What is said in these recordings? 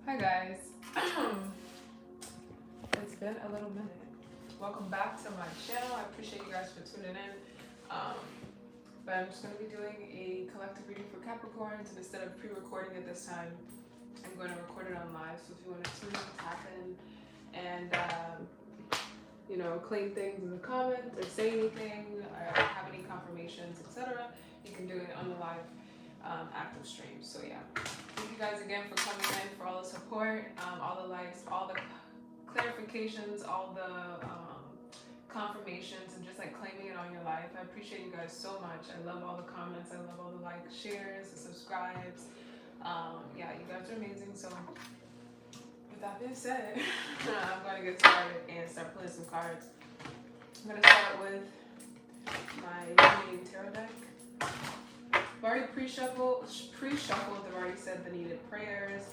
Hi guys, it's been a little minute. Welcome back to my channel. I appreciate you guys for tuning in. But I'm just going to be doing a collective reading for Capricorns, and instead of pre-recording it this time, I'm going to record it on live. So if you want to tune in, tap in, and claim things in the comments or say anything, or have any confirmations, etc., you can do it on the live active stream. So yeah, thank you guys again for coming in, for all the support, all the likes, all the clarifications, all the confirmations, and just like claiming it on your life. I appreciate you guys so much. I love all the comments. I love all the likes, shares, the subscribes. Yeah, you guys are amazing. So with that being said, I'm going to get started and start pulling some cards. I'm going to start with my reading tarot deck. I've already pre-shuffled. I've already said the needed prayers.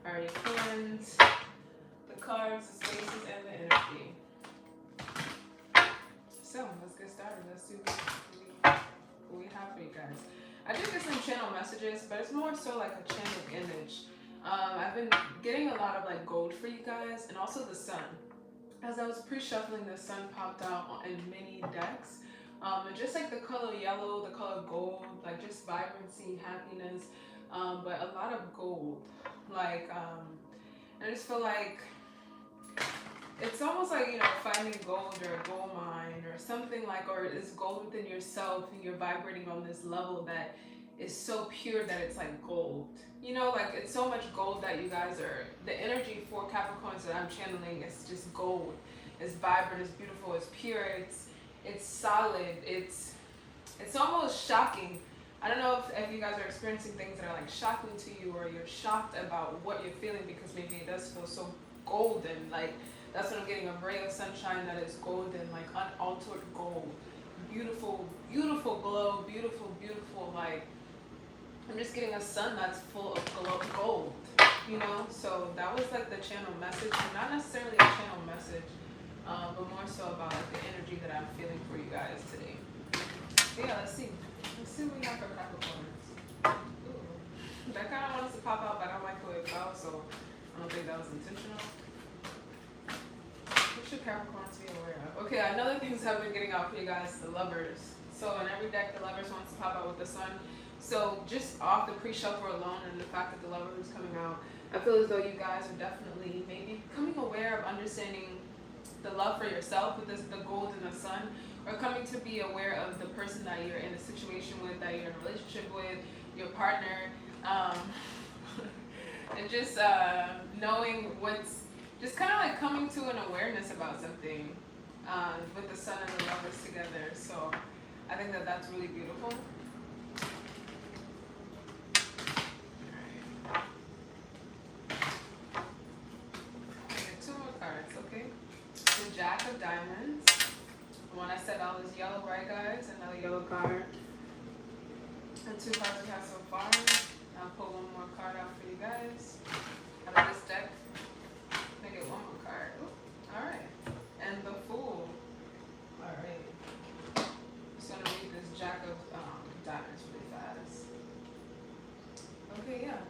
I already cleansed the cards, the spaces, and the energy. So let's get started. Let's see what we have for you guys. I did get some channel messages, but it's more so like a channel image. I've been getting a lot of like gold for you guys, and also the sun. As I was pre-shuffling, the sun popped out in many decks. And just like the color yellow, the color gold, like just vibrancy, happiness, but a lot of gold. Like, I just feel like it's almost like, finding gold or a gold mine or something like, or it's gold within yourself and you're vibrating on this level that is so pure that it's like gold. Like it's so much gold that you guys are, the energy for Capricorns that I'm channeling is just gold. It's vibrant, it's beautiful, it's pure, it's solid, it's almost shocking. I don't know if you guys are experiencing things that are like shocking to you, or you're shocked about what you're feeling because maybe it does feel so golden. Like that's what I'm getting, a ray of sunshine that is golden, like unaltered gold. Beautiful, beautiful glow, beautiful, beautiful, like I'm just getting a sun that's full of gold, So that was like the channel message, not necessarily a channel message, but more so about like the energy that I'm feeling for you guys today. But yeah, let's see what we have for Capricorns. Ooh. That kind of wants to pop out, but I don't like the way it fell, so I don't think that was intentional. What should Capricorns be aware of? Okay, another things I've been getting out for you guys, the lovers. So in every deck, the lovers wants to pop out with the sun. So just off the pre-shuffle alone and the fact that the lover is coming out, I feel as though you guys are definitely maybe becoming aware of understanding the love for yourself with the gold and the sun, or coming to be aware of the person that you're in a situation with, that you're in a relationship with, your partner, and just knowing what's, just kind of like coming to an awareness about something with the sun and the lovers together. So I think that that's really beautiful. Jack of Diamonds. The one I said all is yellow, right guys? Another yellow card. And 2 cards we have so far. I'll pull one more card out for you guys out of this deck. I get one more card. Ooh. Alright. And the Fool. Alright. Just gonna read this Jack of Diamonds really fast. Okay, yeah.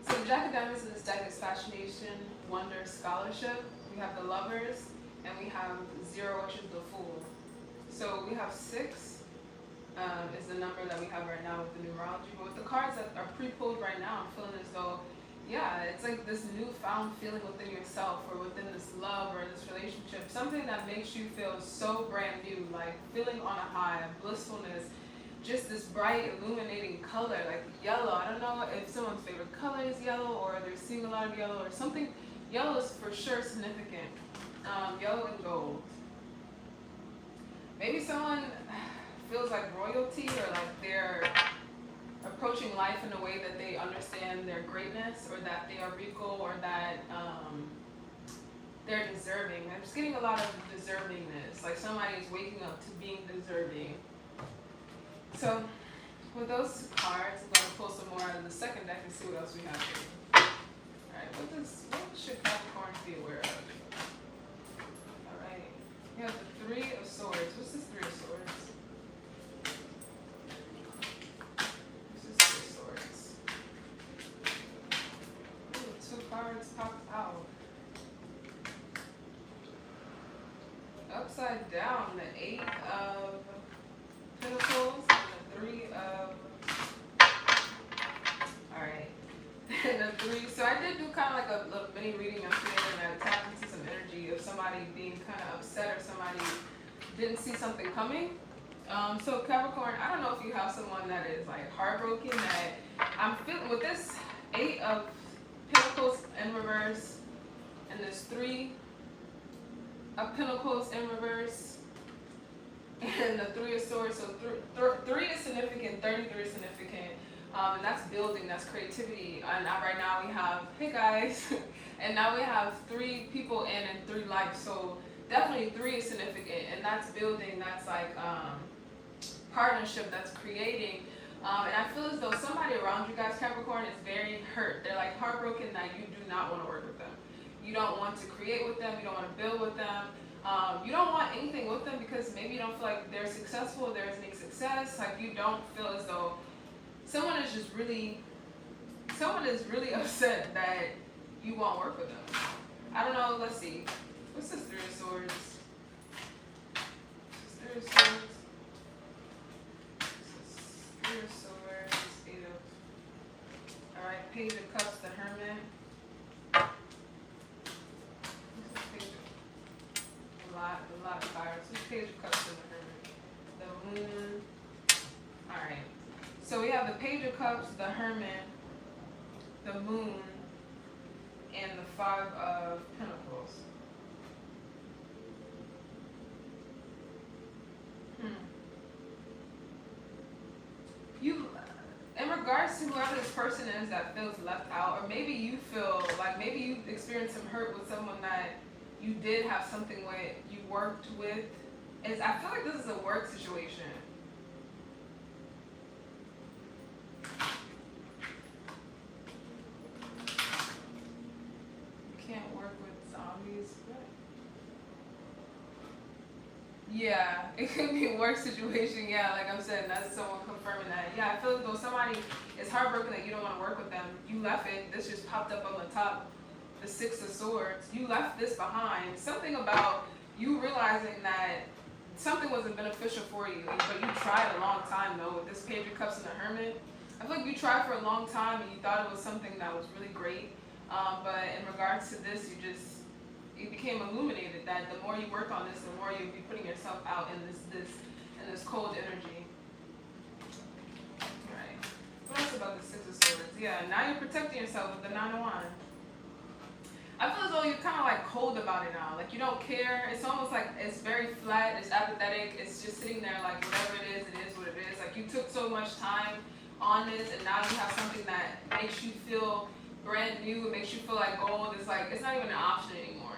So the Jack of Diamonds in this deck is Fascination, Wonder, Scholarship. We have the Lovers. And we have 0, which is the Fool. So we have 6 is the number that we have right now with the numerology. But with the cards that are pre-pulled right now, I'm feeling as though, yeah, it's like this newfound feeling within yourself, or within this love or this relationship. Something that makes you feel so brand new, like feeling on a high, blissfulness. Just this bright, illuminating color, like yellow. I don't know if someone's favorite color is yellow, or they're seeing a lot of yellow, or something. Yellow is for sure significant. Yellow and gold. Maybe someone feels like royalty, or like they're approaching life in a way that they understand their greatness, or that they are regal, or that they're deserving. I'm just getting a lot of deservingness, like somebody is waking up to being deserving. So with those cards, I'm going to pull some more out of the second deck and see what else we have here. Alright, what should Capricorn be aware of? We have the 3 of Swords. What's this 3 of Swords? What's this 3 of Swords? Ooh, 2 cards popped upside down, the 8 of Pentacles and the 3 of, alright, and the 3. So I did do kind of like a little mini reading yesterday, and I tapped into some energy of somebody being kind of upset or somebody didn't see something coming. So Capricorn, I don't know if you have someone that is like heartbroken, that I'm feeling with this 8 of Pentacles in reverse and this 3 of Pentacles in reverse and the 3 of Swords. So 3 is significant, 33 is significant, and that's building, that's creativity. And right now we have, hey guys, and now we have 3 people in and 3 lives. So definitely 3 is significant, and that's building, that's like partnership, that's creating. And I feel as though somebody around you guys, Capricorn, is very hurt. They're like heartbroken that you do not want to work with them. You don't want to create with them. You don't want to build with them. You don't want anything with them because maybe you don't feel like they're successful, there is any success. Like you don't feel as though someone is really upset that you won't work with them. I don't know, let's see. What's this 3 of Swords? This is 3 of Swords. This is 3 of Swords, 8 of... Alright, Page of Cups, the Hermit. A lot of cards. This Page of Cups and the Hermit. The Moon. Alright. So we have the Page of Cups, the Hermit, the Moon, and the 5 of Pentacles. You, in regards to whoever this person is that feels left out, or maybe you feel like maybe you experienced some hurt with someone that you did have something with, you worked with, is I feel like this is a work situation. You can't work with zombies, but yeah, it could be a work situation. Yeah, like I'm saying, that's someone confirming that. Yeah, I feel like though somebody is heartbroken that you don't want to work with them. You left it. This just popped up on the top. The 6 of Swords. You left this behind. Something about you realizing that something wasn't beneficial for you, but you tried a long time though with this Page of Cups and the Hermit. I feel like you tried for a long time and you thought it was something that was really great. But in regards to this, it became illuminated that the more you work on this, the more you'll be putting yourself out in this cold energy. Right. What else about the 6 of Swords? Yeah, now you're protecting yourself with the 9 of Wands. I feel as though you're kind of like cold about it now. Like you don't care. It's almost like it's very flat. It's apathetic. It's just sitting there like whatever it is what it is. Like you took so much time on this, and now you have something that makes you feel brand new. It makes you feel like gold. It's like it's not even an option anymore.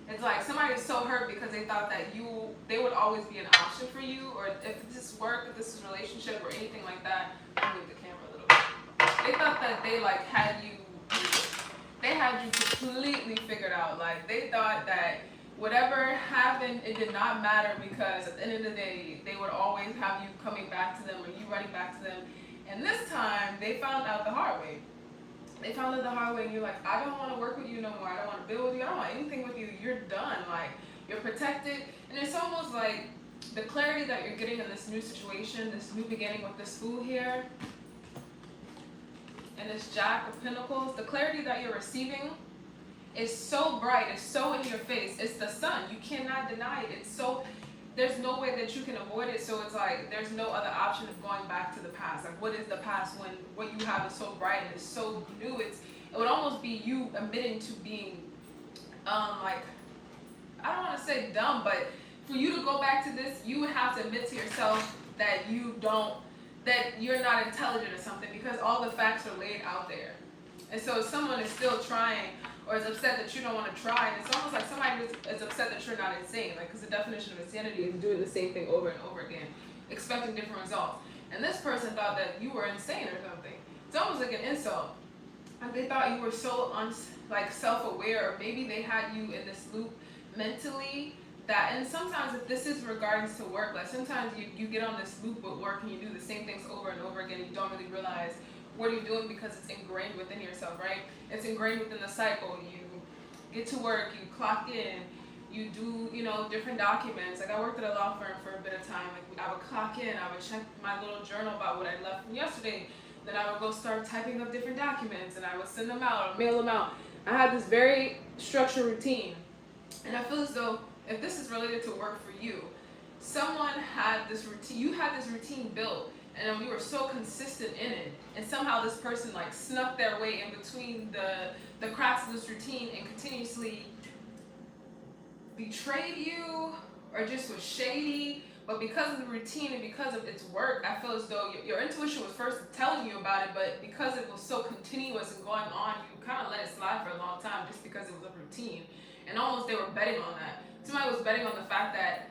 It's like somebody's so hurt because they thought that they would always be an option for you, or if this is work, if this is relationship, or anything like that. I'll move the camera a little bit. They thought that they like had you. They had you completely figured out. Like they thought that whatever happened, it did not matter because at the end of the day, they would always have you coming back to them or you running back to them. And this time, they found out the hard way. They found out the hard way and you're like, I don't want to work with you no more. I don't want to build with you. I don't want anything with you. You're done. Like you're protected. And it's almost like the clarity that you're getting in this new situation, this new beginning with this Fool here, and this Jack of Pentacles, the clarity that you're receiving is so bright, it's so in your face. It's the sun. You cannot deny it. It's so, there's no way that you can avoid it. So it's like there's no other option of going back to the past. Like what is the past when what you have is so bright and it's so new? It would almost be you admitting to being like, I don't want to say dumb, but for you to go back to this, you would have to admit to yourself that that you're not intelligent or something because all the facts are laid out there. And so if someone is still trying or is upset that you don't want to try, and it's almost like somebody is upset that you're not insane, like because the definition of insanity is doing the same thing over and over again, expecting different results. And this person thought that you were insane or something. It's almost like an insult. Like they thought you were so self-aware, or maybe they had you in this loop mentally. That, and sometimes if this is regards to work, like sometimes you get on this loop with work and you do the same things over and over again. You don't really realize what are you doing because it's ingrained within yourself, right? It's ingrained within the cycle. You get to work, you clock in, You do, you know, different documents. Like I worked at a law firm for a bit of time. Like I would clock in, I would check my little journal about what I left from yesterday. Then I would go start typing up different documents and I would send them out or mail them out. I had this very structured routine. And I feel as though if this is related to work for you, someone had this routine, you had this routine built, and then you were so consistent in it, and somehow this person like snuck their way in between the cracks of this routine and continuously betrayed you or just was shady. But because of the routine and because of its work, I feel as though your intuition was first telling you about it, but because it was so continuous and going on, you kind of let it slide for a long time just because it was a routine. And almost they were betting on that. Somebody was betting on the fact that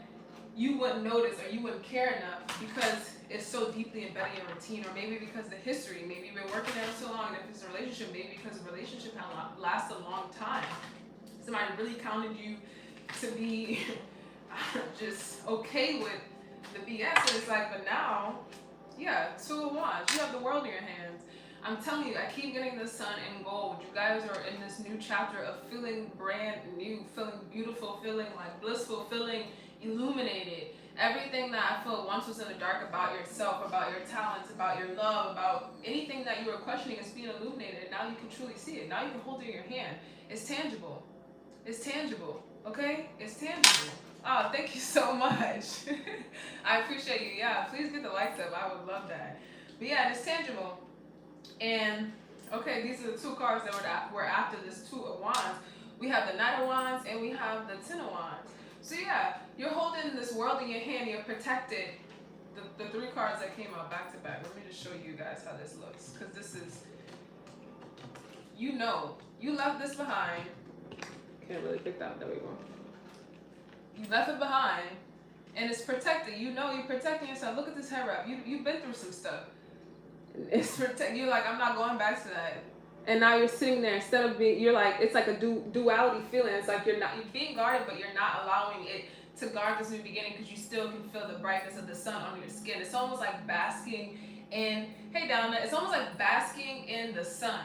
you wouldn't notice or you wouldn't care enough because it's so deeply embedded in routine, or maybe because the history, maybe you've been working there so long, and if it's a relationship, maybe because the relationship lasts a long time. Somebody really counted you to be just okay with the BS, and it's like, but now, yeah, 2 of Wands, you have the world in your hands. I'm telling you, I keep getting the sun in gold. You guys are in this new chapter of feeling brand new, feeling beautiful, feeling like blissful, feeling illuminated. Everything that I feel once was in the dark about yourself, about your talents, about your love, about anything that you were questioning is being illuminated. Now you can truly see it. Now you can hold it in your hand. It's tangible. It's tangible. Okay? It's tangible. Oh, thank you so much. I appreciate you. Yeah, please get the likes up. I would love that. But yeah, it's tangible. And okay, these are the 2 cards that were after this 2 of Wands. We have the Knight of Wands and we have the 10 of Wands. So yeah, you're holding this world in your hand. You're protected. The 3 cards that came out back to back. Let me just show you guys how this looks, because this is, you know, you left this behind. Can't really pick that. There we go. You left it behind, and it's protected. You know you're protecting yourself. Look at this hair wrap. You've been through some stuff. It's you're like, I'm not going back to that. And now you're sitting there, instead of being, you're like, it's like a duality feeling. It's like you're being guarded, but you're not allowing it to guard this new beginning, because you still can feel the brightness of the sun on your skin. It's almost like basking in, hey Donna, it's almost like basking in the sun.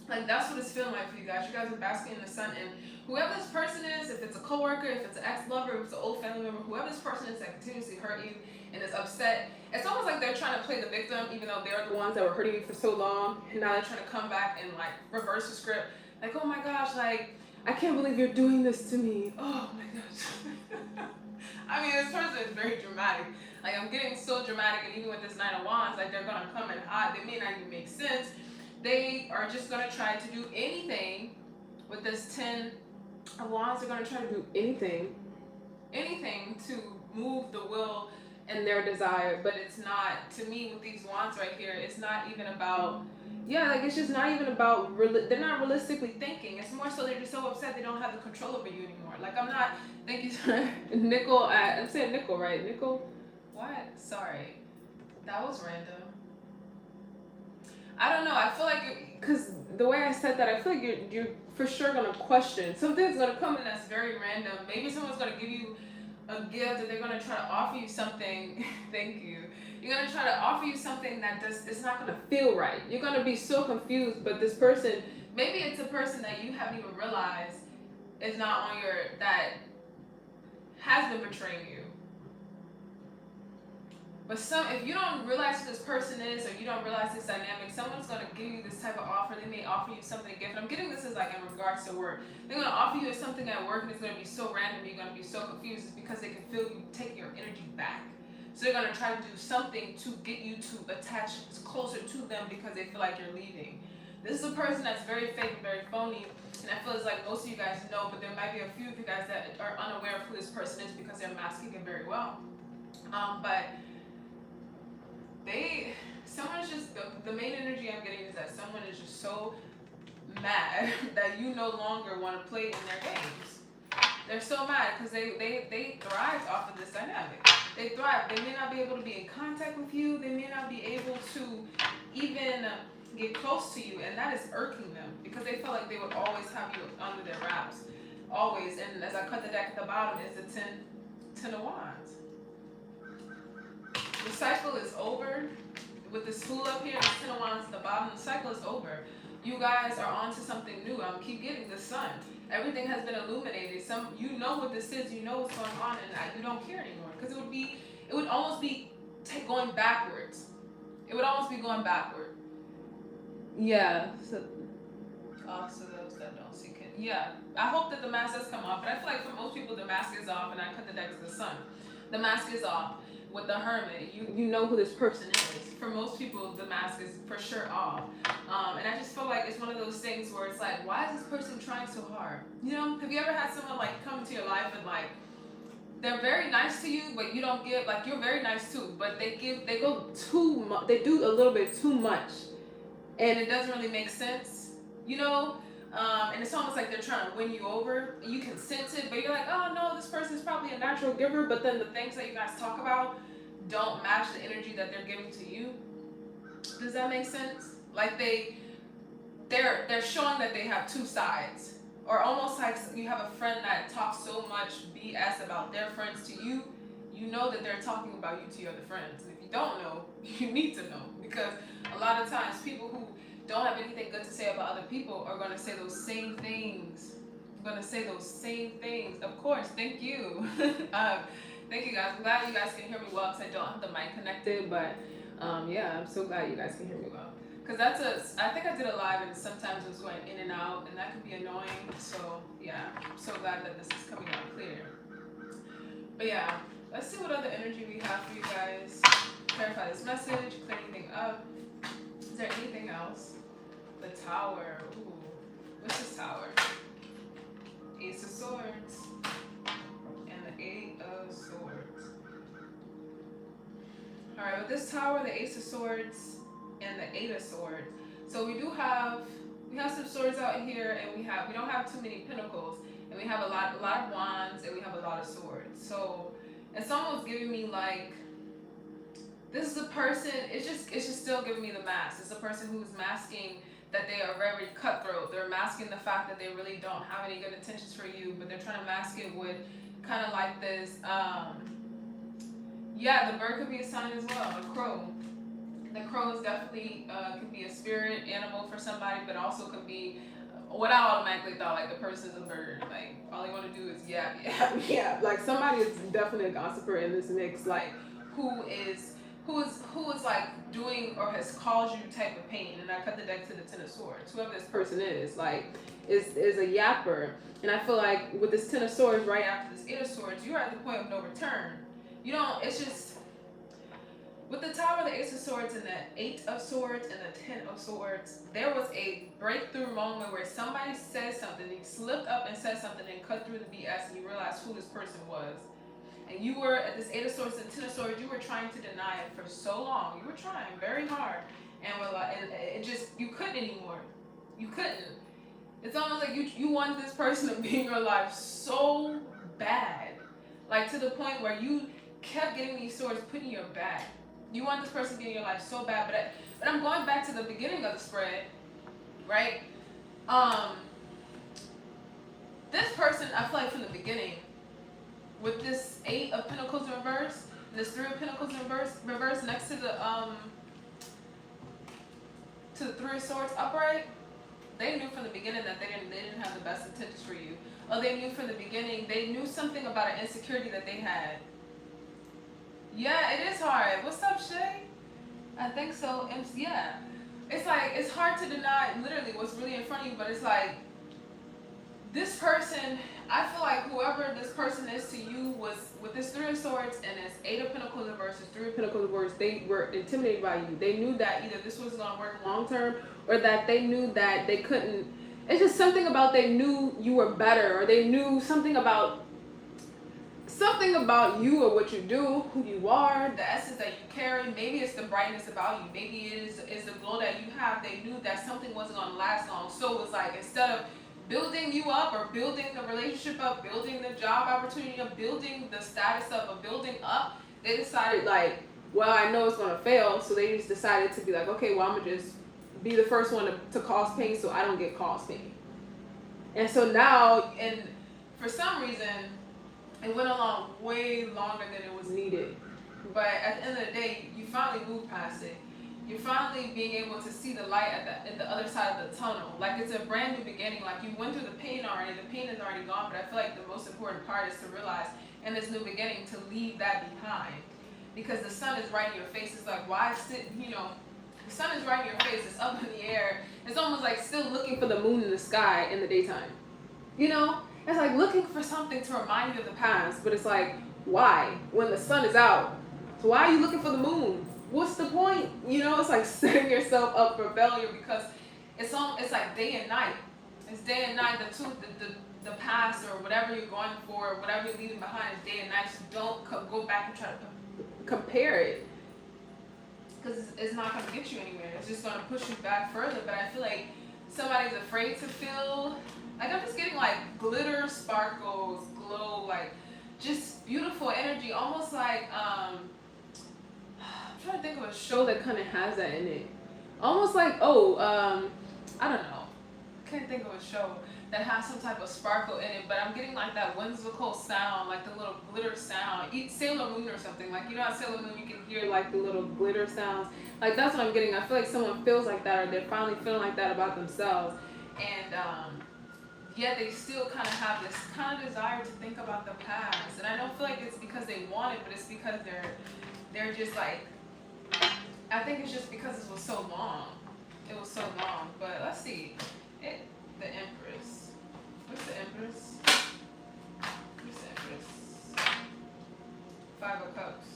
Like that's what it's feeling like for you guys. You guys are basking in the sun, and whoever this person is, if it's a coworker, if it's an ex-lover, if it's an old family member, whoever this person is that continuously hurt you and is upset, it's almost like they're trying to play the victim, even though they're the ones that were hurting you for so long, and now they're trying to come back and like reverse the script. Like, oh my gosh, like, I can't believe you're doing this to me. Oh my gosh. I mean, this person is very dramatic. Like, I'm getting so dramatic, and even with this 9 of Wands, like, they're gonna come in hot. They may not even make sense. They are just gonna try to do anything. With this 10 of Wands, they're gonna try to do anything to move the will and their desire. But it's not, to me, with these Wands right here, it's not even about, yeah, like, it's just not even about, they're not realistically thinking. It's more so they're just so upset they don't have the control over you anymore. Like, I'm not, thank you, Nickel, I'm saying Nickel, right? Nickel, what? Sorry, that was random. I don't know, I feel like, because the way I said that, I feel like you're for sure going to question. Something's going to come in that's very random. Maybe someone's going to give you a gift, or they're going to try to offer you something. Thank you. You're going to try to offer you something that it's not going to feel right. You're going to be so confused, but this person, maybe it's a person that you haven't even realized is not on that has been betraying you. But if you don't realize who this person is, or you don't realize this dynamic, someone's going to give you this type of offer. They may offer you something, a gift. I'm getting this as like in regards to work. They're going to offer you something at work, and it's going to be so random, you're going to be so confused. It's because they can feel you taking your energy back. So they're going to try to do something to get you to attach closer to them because they feel like you're leaving. This is a person that's very fake and very phony, and I feel it's like most of you guys know, but there might be a few of you guys that are unaware of who this person is because they're masking it very well. But someone's just, the main energy I'm getting is that someone is just so mad that you no longer want to play in their games. They're so mad because they thrive off of this dynamic. They thrive. They may not be able to be in contact with you. They may not be able to even get close to you, and that is irking them because they felt like they would always have you under their wraps. Always. And as I cut the deck at the bottom is the 10 of Wands. The cycle is over. with this Fool up here, the Ten of Wands at the bottom, the cycle is over. You guys are on to something new. Keep getting the Sun. Everything has been illuminated. You know what this is. You know what's going on, and you don't care anymore. Because it would almost be going backwards. It would almost be going backward. Yeah. So those that don't see can. Yeah. I hope that the mask does come off, but I feel like for most people the mask is off, and I cut the deck to the Sun. The mask is off. With the Hermit, you know who this person is. For most people, the mask is for sure off. And I just feel like it's one of those things where it's like, why is this person trying so hard? You know, have you ever had someone like come into your life and like they're very nice to you, but you don't give, like, you're very nice too, but they go too much, they do a little bit too much, and it doesn't really make sense, you know. And it's almost like they're trying to win you over. You can sense it, but you're like, oh no, this person is probably a natural giver, but then the things that you guys talk about don't match the energy that they're giving to you. Does that make sense? Like they're showing that they have two sides. Or almost like you have a friend that talks so much BS about their friends to you, you know that they're talking about you to your other friends. And if you don't know, you need to know. Because a lot of times people who don't have anything good to say about other people are going to say those same things. Of course, thank you. Thank you guys. I'm glad you guys can hear me well because I don't have the mic connected. But yeah, I'm so glad you guys can hear me well. Because I think I did a live and sometimes it was going in and out and that can be annoying. So yeah, I'm so glad that this is coming out clear. But yeah, let's see what other energy we have for you guys. Clarify this message, clear anything up. Is there anything else? The Tower. Ooh, what's this Tower? Ace of Swords and the Eight of Swords. All right, with this Tower, the Ace of Swords and the Eight of Swords. So we have some swords out here, and we don't have too many pentacles, and we have a lot of wands, and we have a lot of swords. So it's almost giving me like this is a person. It's just still giving me the mask. It's a person who's masking that they are very cutthroat. They're masking the fact that they really don't have any good intentions for you, but they're trying to mask it with kind of like this. Yeah, the bird could be a sign as well. A crow. The crow is definitely could be a spirit animal for somebody, but also could be what I automatically thought, like the person's a bird. Like all they want to do is yap. Like somebody is definitely a gossiper in this mix. Like who is like doing or has caused you type of pain. And I cut the deck to the Ten of Swords. Whoever this person is, like, is a yapper. And I feel like with this Ten of Swords, right after this Eight of Swords, you're at the point of no return. You don't. It's just with the Tower, the Ace of Swords, and the Eight of Swords, and the Ten of Swords, there was a breakthrough moment where somebody said something, he slipped up and said something and cut through the BS, and you realized who this person was. And you were at this Eight of Swords and Ten of Swords, you were trying to deny it for so long. You were trying very hard. And it just, you couldn't anymore. You couldn't. It's almost like you wanted this person to be in your life so bad. Like to the point where you kept getting these swords put in your back. You want this person to be in your life so bad. But I'm going back to the beginning of the spread, right? This person, I feel like from the beginning, with this Eight of Pentacles in reverse, and this Three of Pentacles in reverse next to the Three of Swords upright, they knew from the beginning that they didn't have the best intentions for you. Or they knew from the beginning, they knew something about an insecurity that they had. Yeah, it is hard. What's up, Shay? I think so. And yeah, it's like, it's hard to deny literally what's really in front of you, but it's like, this person, I feel like whoever this person is to you was, with this Three of Swords and this Eight of Pentacles in versus Three of Pentacles in reverse, they were intimidated by you. They knew that either this was going to work long term, or that they knew that they couldn't. It's just something about they knew you were better, or they knew something about you or what you do, who you are, the essence that you carry. Maybe it's the brightness about you. Maybe it is the glow that you have. They knew that something wasn't going to last long. So it was like, instead of building you up or building the relationship up, building the job opportunity up, building the status up, or building up, they decided like, well, I know it's going to fail. So they just decided to be like, okay, well, I'm going to just be the first one to cause pain so I don't get caused pain. And so now, and for some reason, it went along way longer than it was needed. But at the end of the day, you finally moved past it. You're finally being able to see the light at the other side of the tunnel. Like it's a brand new beginning. Like you went through the pain already. The pain is already gone. But I feel like the most important part is to realize in this new beginning to leave that behind. Because the sun is right in your face. It's like, why sit, the sun is right in your face. It's up in the air. It's almost like still looking for the moon in the sky in the daytime. It's like looking for something to remind you of the past. But it's like, why? When the sun is out. So why are you looking for the moon? What's the point? It's like setting yourself up for failure because it's like day and night. It's day and night. The past or whatever you're going for, whatever you're leaving behind is day and night. So don't go back and try to compare it because it's not going to get you anywhere. It's just going to push you back further. But I feel like somebody's afraid to feel like I'm just getting like glitter, sparkles, glow, like just beautiful energy, almost like I'm trying to think of a show that kind of has that in it. Almost like I don't know. I can't think of a show that has some type of sparkle in it, but I'm getting like that whimsical sound, like the little glitter sound. Sailor Moon or something. Like at Sailor Moon you can hear like the little glitter sounds. Like that's what I'm getting. I feel like someone feels like that or they're finally feeling like that about themselves. And yet they still kind of have this kind of desire to think about the past. And I don't feel like it's because they want it, but it's because they're just like, I think it's just because it was so long. It was so long. But let's see. The Empress. What's the Empress? What's the Empress? Five of Cups.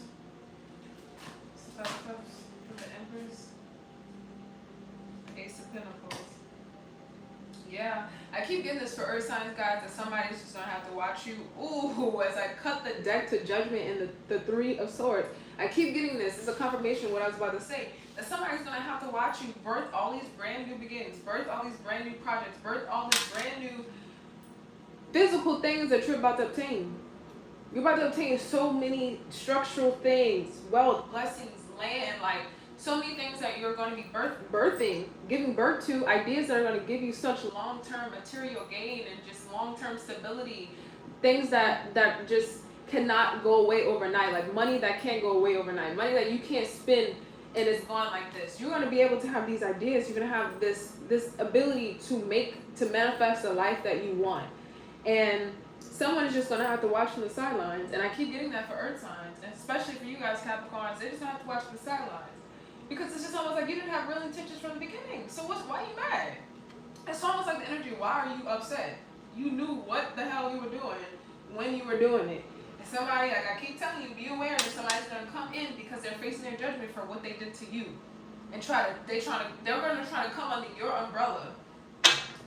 What's the Five of Cups? What's the Empress? Ace of Pentacles. Yeah, I keep getting this for Earth signs, guys, that somebody's just going to have to watch you. Ooh, as I cut the deck to Judgment and the Three of Swords. I keep getting this. It's a confirmation of what I was about to say. That somebody's going to have to watch you birth all these brand new beginnings, birth all these brand new projects, birth all these brand new physical things that you're about to obtain. You're about to obtain so many structural things, wealth, blessings, land, like so many things that you're going to be birthing, giving birth to, ideas that are going to give you such long-term material gain and just long-term stability, things that just cannot go away overnight, like money that can't go away overnight, money that you can't spend and it's gone like this. You're going to be able to have these ideas. You're going to have this ability to manifest a life that you want. And someone is just going to have to watch from the sidelines. And I keep getting that for Earth signs, and especially for you guys, Capricorns. They just have to watch the sidelines. Because it's just almost like you didn't have real intentions from the beginning. So why are you mad? It's almost like the energy, why are you upset? You knew what the hell you were doing when you were doing it. And somebody, like I keep telling you, be aware that somebody's going to come in because they're facing their judgment for what they did to you. And they're going to try to come under your umbrella.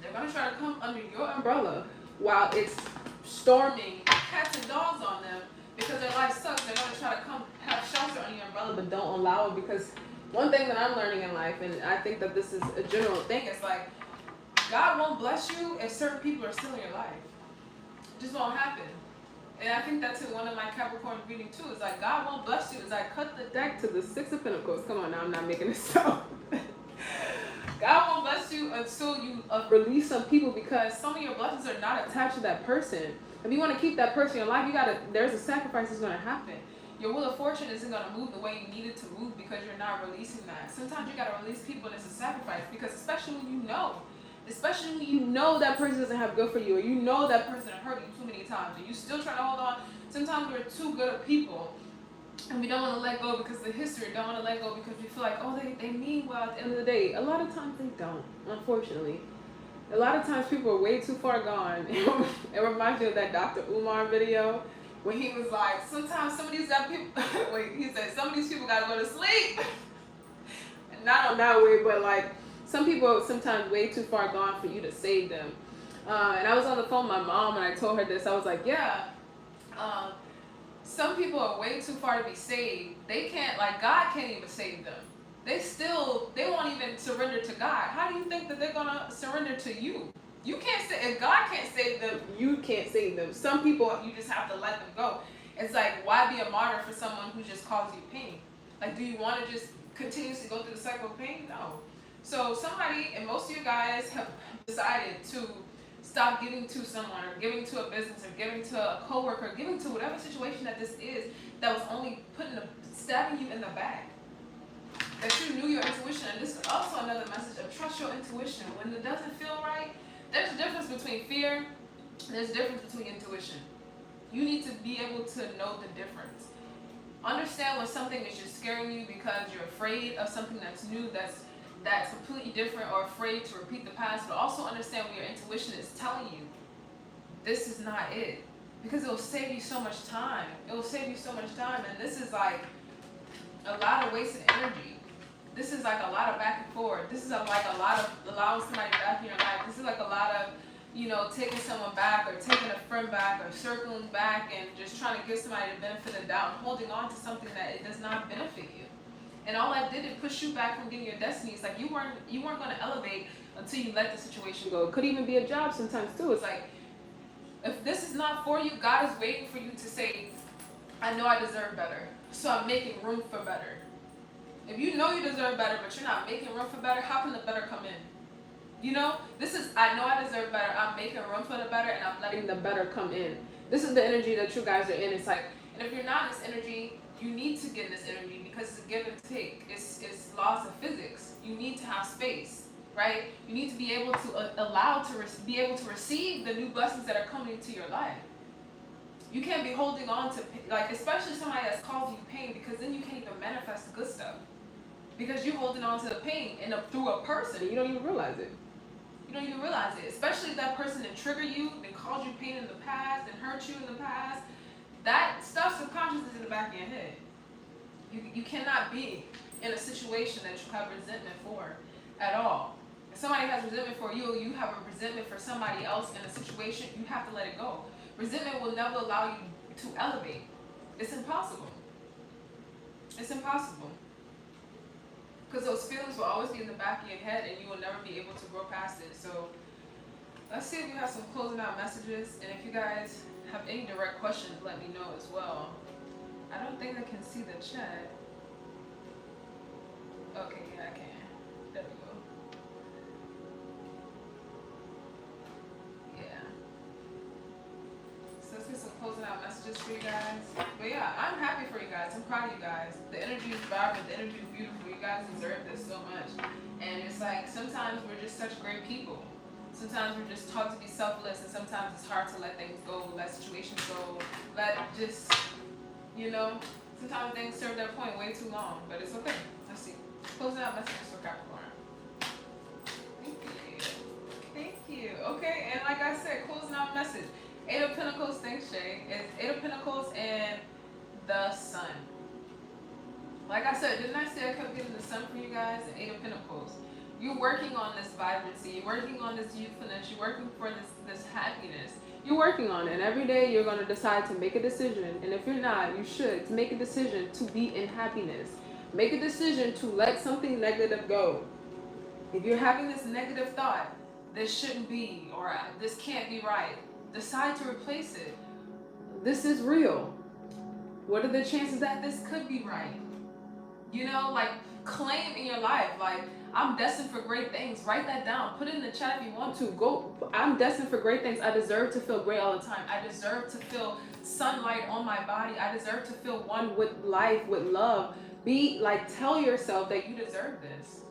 They're going to try to come under your umbrella while it's storming cats and dogs on them because their life sucks. They're going to try to come have shelter under your umbrella, but don't allow it because one thing that I'm learning in life, and I think that this is a general thing, is like God won't bless you if certain people are still in your life. It just won't happen. And I think that's in one of my Capricorn reading too. It's like God won't bless you as I cut the deck to the Six of Pentacles. Come on now, I'm not making this up. God won't bless you until you release some people because some of your blessings are not attached to that person. If you want to keep that person in your life, there's a sacrifice that's going to happen. Your wheel of fortune isn't going to move the way you need it to move because you're not releasing that. Sometimes you got to release people and it's a sacrifice because especially when you know that person doesn't have good for you or you know that person hurt you too many times and you still try to hold on. Sometimes we're too good at people and we don't want to let go because of the history. Don't want to let go because we feel like, oh, they mean well at the end of the day. A lot of times they don't, unfortunately. A lot of times people are way too far gone. It reminds me of that Dr. Umar video when he was like, sometimes some of these people, he said, some of these people got to go to sleep. And not on that way, but like, some people are sometimes way too far gone for you to save them. And I was on the phone with my mom and I told her this. I was like, yeah, some people are way too far to be saved. They can't, like God can't even save them. They won't even surrender to God. How do you think that they're going to surrender to you? You can't say, if God can't save them, you can't save them. Some people, you just have to let them go. It's like, why be a martyr for someone who just causes you pain? Like, do you want to just continuously go through the cycle of pain? No. So somebody, and most of you guys have decided to stop giving to someone or giving to a business or giving to a coworker, giving to whatever situation that this is that was only stabbing you in the back. that you knew your intuition. And this is also another message of trust your intuition. When it doesn't feel right, there's a difference between fear, there's a difference between intuition. You need to be able to know the difference. Understand when something is just scaring you because you're afraid of something that's new, that's completely different, or afraid to repeat the past. But also understand when your intuition is telling you this is not it, because it will save you so much time. It will save you so much time, and this is like a lot of wasted energy. This is like a lot of back and forth. This is like a lot of allowing somebody back in your life. This is like a lot of, taking someone back, or taking a friend back, or circling back and just trying to give somebody the benefit of the doubt and holding on to something that it does not benefit you. And all that did, it push you back from getting your destiny. It's like you weren't going to elevate until you let the situation go. It could even be a job sometimes too. It's like, if this is not for you, God is waiting for you to say, I know I deserve better, so I'm making room for better. If you know you deserve better, but you're not making room for better, how can the better come in? This is, I know I deserve better, I'm making room for the better, and I'm letting the better come in. This is the energy that you guys are in. It's like, and if you're not in this energy, you need to get in this energy, because it's a give and take. It's laws of physics. You need to have space, right? You need to be able to be able to receive the new blessings that are coming into your life. You can't be holding on to, like, especially somebody that's causing you pain, because then you can't even manifest the good stuff. Because you're holding on to the pain through a person, and you don't even realize it. You don't even realize it. Especially if that person that triggered you, that caused you pain in the past, and hurt you in the past. That stuff subconscious is in the back of your head. You cannot be in a situation that you have resentment for at all. If somebody has resentment for you, you have a resentment for somebody else in a situation, you have to let it go. Resentment will never allow you to elevate. It's impossible. It's impossible. Because those feelings will always be in the back of your head, and you will never be able to grow past it. So let's see if we have some closing out messages. And if you guys have any direct questions, let me know as well. I don't think I can see the chat. Okay, yeah, I can. There we go. Yeah. So let's get some closing out messages for you guys. But yeah, I'm happy for you guys. I'm proud of you guys. The energy is vibrant. The energy is beautiful. You guys deserve this so much. And it's like, sometimes we're just such great people. Sometimes we're just taught to be selfless, and sometimes it's hard to let things go, let situations go, let just, sometimes things serve their point way too long, but it's okay. Let's see. Closing out messages for Capricorn. Thank you. Thank you. Okay, and like I said, closing out message. Eight of Pentacles, thanks Shay. It's Eight of Pentacles and the Sun. Like I said, didn't I say I kept getting the Sun for you guys? And Eight of Pentacles. You're working on this vibrancy. You're working on this youthfulness. You're working for this happiness. You're working on it. And every day you're going to decide to make a decision. And if you're not, you should make a decision to be in happiness. Make a decision to let something negative go. If you're having this negative thought, this shouldn't be, or this can't be right, decide to replace it. This is real. What are the chances that this could be right? Like, claim in your life, like, I'm destined for great things. Write that down. Put it in the chat if you want to. Go. I'm destined for great things. I deserve to feel great all the time. I deserve to feel sunlight on my body. I deserve to feel one with life, with love. Tell yourself that you deserve this.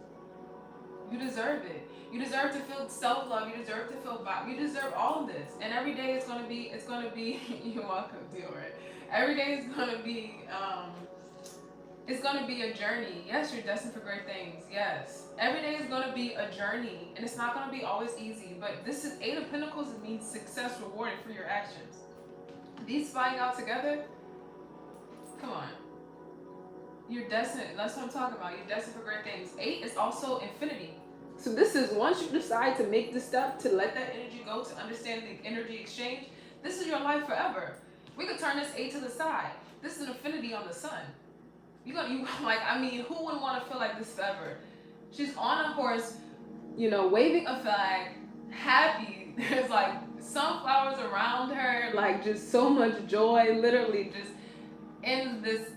You deserve it. You deserve to feel self-love. You deserve to feel you deserve all of this. And every day it's gonna be you're welcome, Dior. Every day is gonna be it's going to be a journey. Yes, you're destined for great things. Yes. Every day is going to be a journey. And it's not going to be always easy. But this is Eight of Pentacles. It means success rewarded for your actions. These flying out together, come on. You're destined. That's what I'm talking about. You're destined for great things. Eight is also infinity. So this is, once you decide to make the step to let that energy go, to understand the energy exchange, this is your life forever. We could turn this eight to the side. This is an infinity on the sun. Who wouldn't want to feel like this forever? She's on a horse, waving a flag, happy. There's like sunflowers around her, like just so much joy, literally just in this.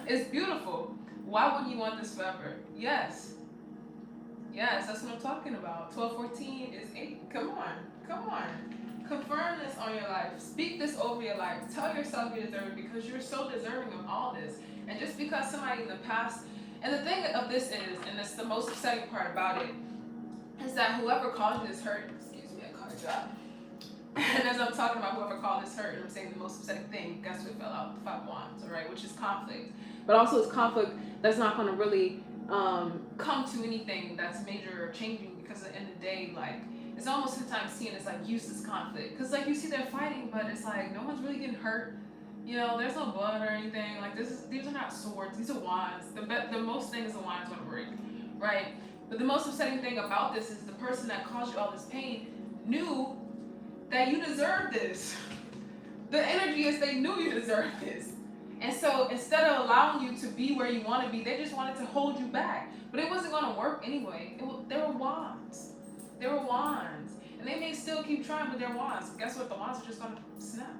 It's beautiful. Why wouldn't you want this forever? Yes. Yes, that's what I'm talking about. 1214 is 8. Come on. Confirm this on your life. Speak this over your life. Tell yourself you deserve it, because you're so deserving of all this. And just because somebody in the past And the thing of this is, and it's the most upsetting part about it, is that whoever caused this hurt, excuse me, I caught a job. And as I'm talking about whoever called this hurt, and I'm saying the most upsetting thing, guess what fell out? The 5 wands, all right, which is conflict. But also it's conflict that's not going to really come to anything that's major or changing, because at the end of the day, like, it's almost sometimes seen as like useless conflict. Because like you see they're fighting, but it's like no one's really getting hurt. You know, there's no blood or anything. Like these are not swords. These are wands. The most thing is the wand is going to break, right? But the most upsetting thing about this is the person that caused you all this pain knew that you deserve this. The energy is they knew you deserved this. And so instead of allowing you to be where you want to be, they just wanted to hold you back. But it wasn't going to work anyway. They were wands. They were wands. And they may still keep trying with their wands. Guess what? The wands are just going to snap.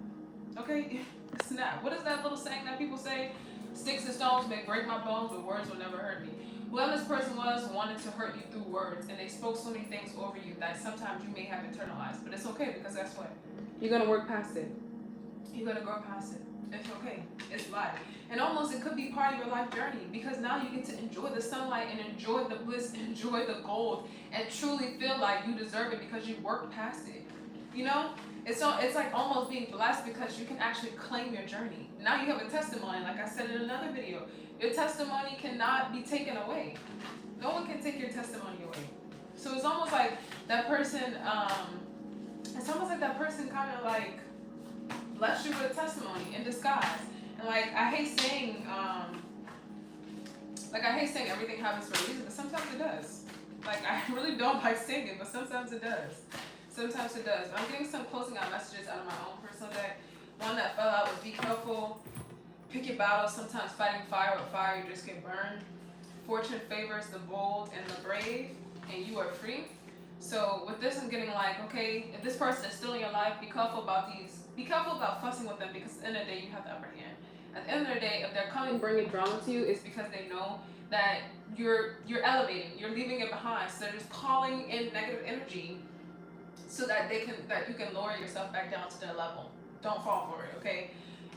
Okay? Snap. What is that little saying that people say? Sticks and stones may break my bones, but words will never hurt me. Whoever this person was wanted to hurt you through words, and they spoke so many things over you that sometimes you may have internalized. But it's okay, because guess what? You're going to work past it. You're going to grow past it. It's okay. It's life. And almost it could be part of your life journey, because now you get to enjoy the sunlight and enjoy the bliss, enjoy the gold, and truly feel like you deserve it because you worked past it. You know? It's like almost being blessed, because you can actually claim your journey. Now you have a testimony, like I said in another video. Your testimony cannot be taken away. No one can take your testimony away. So it's almost like that person, kind of like blessed you with a testimony in disguise. And like I hate saying everything happens for a reason, but sometimes it does. Like I really don't like saying it, but sometimes it does. Sometimes it does. I'm getting some closing out messages out of my own personal deck. One that fell out was be careful, pick your battles. Sometimes fighting fire with fire, you just get burned. Fortune favors the bold and the brave, and you are free. So with this, I'm getting like, okay, if this person is still in your life, be careful about these. Be careful about fussing with them, because at the end of the day, you have the upper hand. At the end of the day, if they're coming bringing drama to you, it's because they know that you're elevating, you're leaving it behind. So they're just calling in negative energy, so that you can lower yourself back down to their level. Don't fall for it, okay?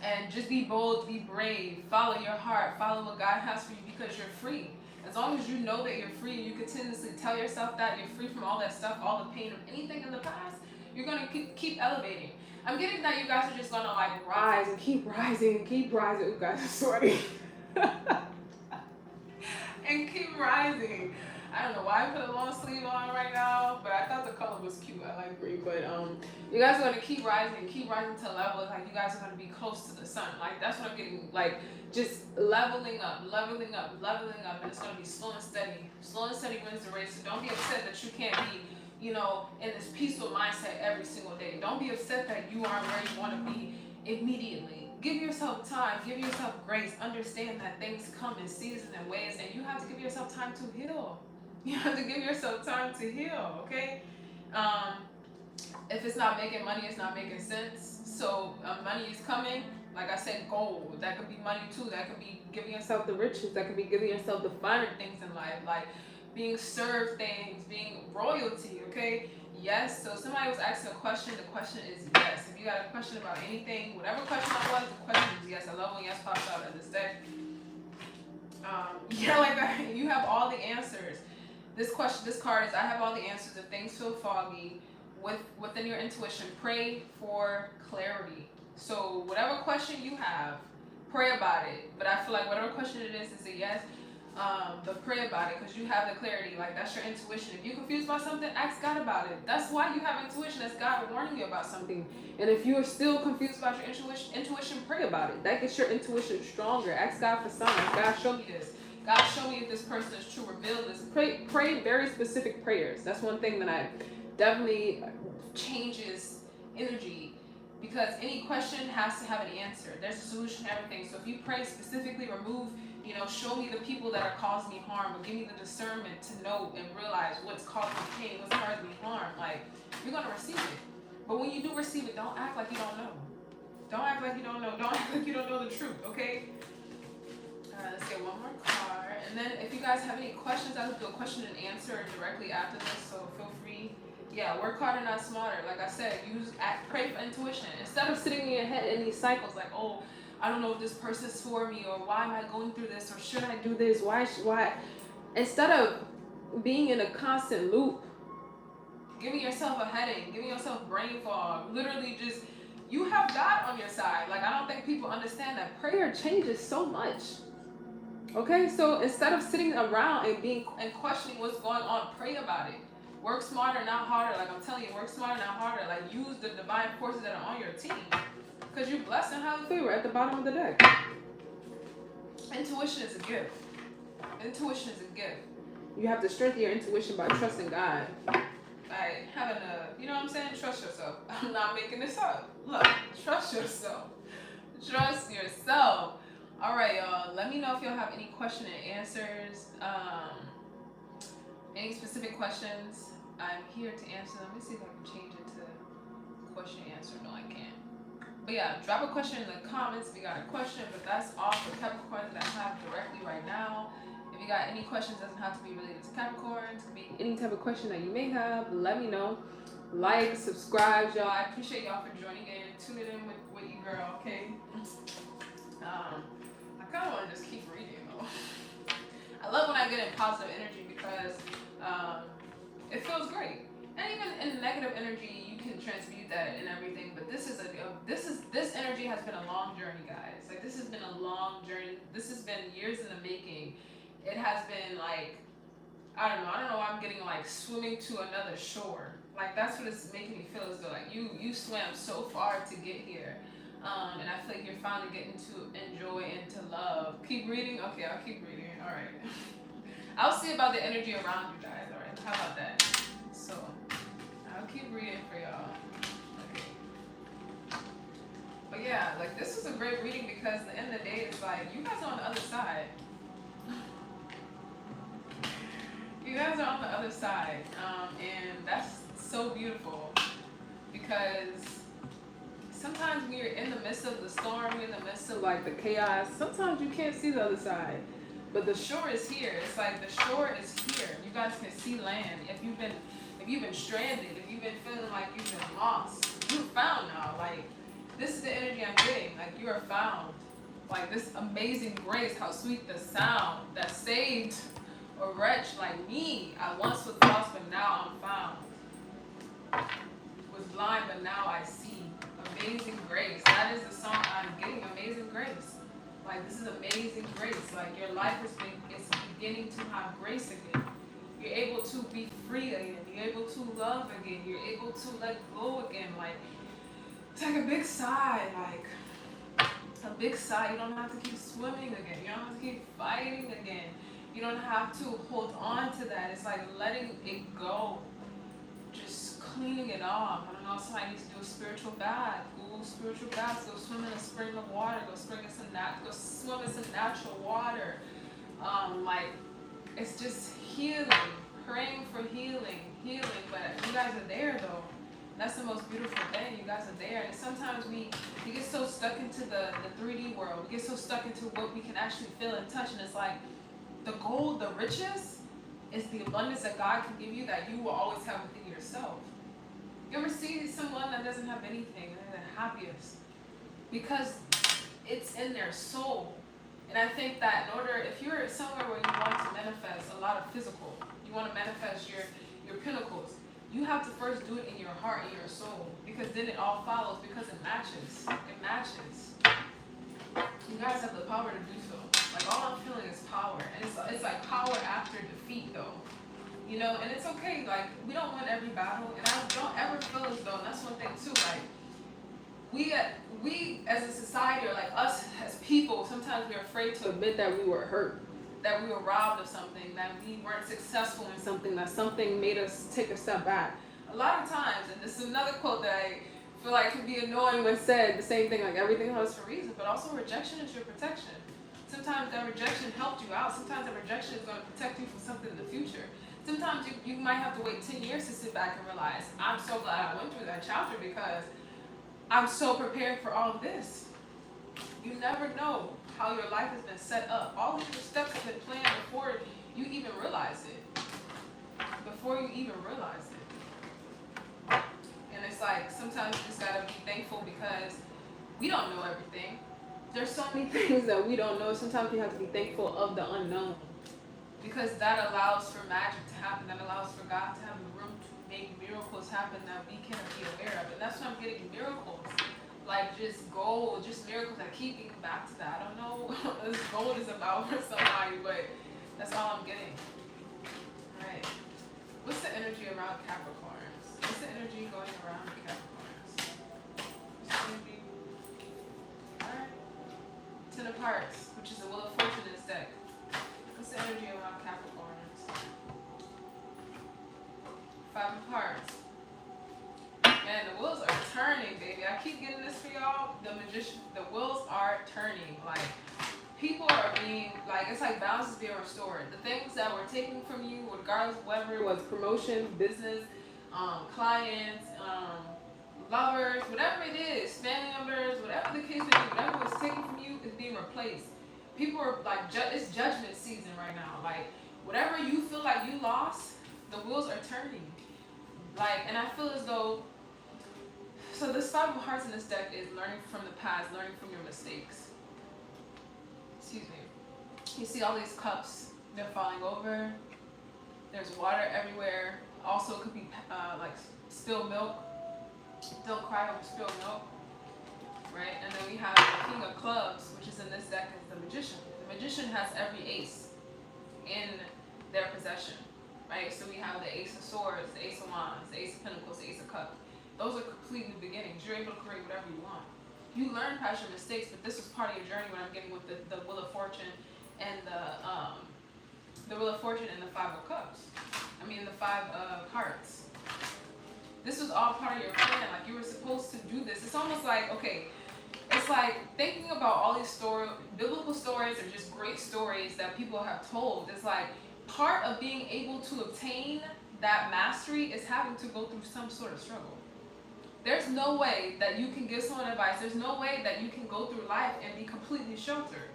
And just be bold, be brave, follow your heart, follow what God has for you, because you're free. As long as you know that you're free, you continuously tell yourself that you're free from all that stuff, all the pain of anything in the past, you're gonna keep elevating. I'm getting that you guys are just gonna like rise and keep rising and keep rising. You guys are sweaty. And keep rising. I don't know why I put a long sleeve on right now, but I thought the color was cute. I like green, but you guys are gonna keep rising to levels like you guys are gonna be close to the sun. Like that's what I'm getting, like just leveling up, and it's gonna be slow and steady. Slow and steady wins the race. So don't be upset that you can't be, you know, in this peaceful mindset every single day. Don't be upset that you aren't where you want to be immediately. Give yourself time, give yourself grace. Understand that things come in seasons and ways, and you have to give yourself time to heal. You have to give yourself time to heal, okay? If it's not making money, it's not making sense. So money is coming. Like I said, gold. That could be money too. That could be giving yourself the riches. That could be giving yourself the finer things in life, like being served things, being royalty, okay? Yes. So somebody was asking a question. The question is yes. If you got a question about anything, whatever question that was, the question is yes. I love when yes pops out of this deck. Yeah, like that. You have all the answers. This card is, I have all the answers. If things feel foggy, within your intuition, pray for clarity. So whatever question you have, pray about it. But I feel like whatever question it is a yes. But pray about it, because you have the clarity. Like that's your intuition. If you're confused about something, ask God about it. That's why you have intuition. That's God warning you about something. And if you're still confused about your intuition, pray about it. That gets your intuition stronger. Ask God for signs. God, show me this. God, show me if this person is true. Reveal this. Pray very specific prayers. That's one thing that I definitely changes energy, because any question has to have an answer. There's a solution to everything. So if you pray specifically, remove, you know, show me the people that are causing me harm, or give me the discernment to know and realize what's causing me pain, what's causing me harm. Like, you're going to receive it. But when you do receive it, don't act like you don't know. Don't act like you don't know. Don't act like you don't know the truth, okay? Let's get one more card. And then if you guys have any questions, I'll do a question and answer directly after this, so feel free. Yeah, work harder, not smarter. Like I said, pray for intuition. Instead of sitting in your head in these cycles like, oh, I don't know if this person's for me, or why am I going through this, or should I do this? Why? Instead of being in a constant loop, giving yourself a headache, giving yourself brain fog, literally just, you have God on your side. Like, I don't think people understand that prayer changes so much. Okay, so instead of sitting around and questioning what's going on, pray about it. Work smarter, not harder. Like I'm telling you, work smarter, not harder. Like, use the divine forces that are on your team, because you're blessed and highly favored at the bottom of the deck. Intuition is a gift. Intuition is a gift. You have to strengthen your intuition by trusting God. Like having a, you know what I'm saying? Trust yourself. I'm not making this up. Look, trust yourself. Trust yourself. All right, y'all. Let me know if y'all have any question and answers. Any specific questions. I'm here to answer them. Let me see if I can change it to question and answer. No, I can't. But yeah, drop a question in the comments if you got a question. But that's all for Capricorn that I have directly right now. If you got any questions, doesn't have to be related to Capricorns. It could be any type of question that you may have. Let me know. Like, subscribe, y'all. I appreciate y'all for joining in, tuning in with your girl. Okay. I kind of want to just keep reading though. I love when I get in positive energy because it feels great. And even in negative energy, you can transmute that and everything. But this energy has been a long journey, guys. Like, this has been a long journey. This has been years in the making. It has been like, I don't know why I'm getting like swimming to another shore. Like, that's what it's making me feel, as though like you swam so far to get here. And I feel like you're finally getting to enjoy and to love. Keep reading? Okay, I'll keep reading. All right. I'll see about the energy around you guys. All right, how about that? So, I'll keep reading for y'all. Okay. But yeah, like, this was a great reading because at the end of the day, it's like, you guys are on the other side. You guys are on the other side. And that's so beautiful because sometimes when you're in the midst of the storm, you're in the midst of like the chaos, sometimes you can't see the other side. But the shore is here. It's like the shore is here. You guys can see land. If you've been stranded, if you've been feeling like you've been lost, you're found now. Like, this is the energy I'm getting. Like, you are found. Like, this amazing grace, how sweet the sound that saved a wretch like me. I once was lost, but now I'm found. Was blind, but now I see. Amazing grace. That is the song I'm getting. Amazing grace. Like, this is amazing grace. Like, your life is beginning to have grace again. You're able to be free again. You're able to love again. You're able to let go again. Like, it's like a big sigh. Like, a big sigh. You don't have to keep swimming again. You don't have to keep fighting again. You don't have to hold on to that. It's like letting it go. Just cleaning it off. I don't know, somebody needs to do a spiritual bath. Google spiritual baths. Go swim in a spring of water. Go swim in some natural water. Like, it's just healing. Praying for healing. But you guys are there though. That's the most beautiful thing. You guys are there. And sometimes we get so stuck into the 3D world. We get so stuck into what we can actually feel and touch. And it's like the gold, the riches, is the abundance that God can give you that you will always have within yourself. You ever see someone that doesn't have anything, they're the happiest? Because it's in their soul. And I think that in order, if you're somewhere where you want to manifest a lot of physical, you want to manifest your pinnacles, you have to first do it in your heart and your soul. Because then it all follows, because it matches. It matches. You guys have the power to do so. Like, all I'm feeling is power. And it's like power after defeat though. You know, and it's okay. Like, we don't win every battle. And I don't ever feel as though, and that's one thing too, like, we as a society, or like us as people, sometimes we're afraid to admit that we were hurt, that we were robbed of something, that we weren't successful in something, that something made us take a step back. A lot of times, and this is another quote that I feel like can be annoying when said, the same thing, like, everything happens for a reason, but also rejection is your protection. Sometimes that rejection helped you out. Sometimes that rejection is going to protect you from something in the future. Sometimes you might have to wait 10 years to sit back and realize, I'm so glad I went through that chapter because I'm so prepared for all of this. You never know how your life has been set up. All of your steps have been planned before you even realize it. Before you even realize it. And it's like, sometimes you just gotta be thankful because we don't know everything. there's so many things that we don't know. Sometimes we have to be thankful of the unknown, because that allows for magic to happen. That allows for God to have the room to make miracles happen that we cannot be aware of. And that's why I'm getting miracles. Like just gold, just miracles. I keep getting back to that. I don't know what this gold is about for somebody, but that's all I'm getting. Alright. What's the energy around Capricorns? What's the energy going around Capricorns? What's the energy? Alright. Ten of Hearts, which is the Wheel of Fortune in this deck. What's the energy around Capricorns? Five of Hearts. And the wheels are turning, baby. I keep getting this for y'all. The Magician, the wheels are turning. Like, people are being, like, it's like balance is being restored. The things that were taken from you, regardless of whether it was promotion, business, clients, lovers, whatever it is, family members, whatever the case may be, whatever was taken from you is being replaced. People are like, it's judgment season right now. Like, whatever you feel like you lost, the wheels are turning. Like, and I feel as though, so this Five of Hearts in this deck is learning from the past, learning from your mistakes. Excuse me. You see all these cups, they're falling over. There's water everywhere. Also, it could be like spilled milk. Don't cry over spilled milk. Right? And then we have the King of Clubs, which is in this deck, is the Magician. The Magician has every ace in their possession. Right? So we have the Ace of Swords, the Ace of Wands, the Ace of Pentacles, the Ace of Cups. Those are complete new beginnings. You're able to create whatever you want. You learn past your mistakes, but this was part of your journey when I'm getting with the Wheel of Fortune and the Wheel of Fortune and the Five of Cups. I mean the Five of Hearts. This was all part of your plan. Like, you were supposed to do this. It's almost like, okay, it's like thinking about all these biblical stories or just great stories that people have told. It's like part of being able to obtain that mastery is having to go through some sort of struggle. There's no way that you can give someone advice. There's no way that you can go through life and be completely sheltered.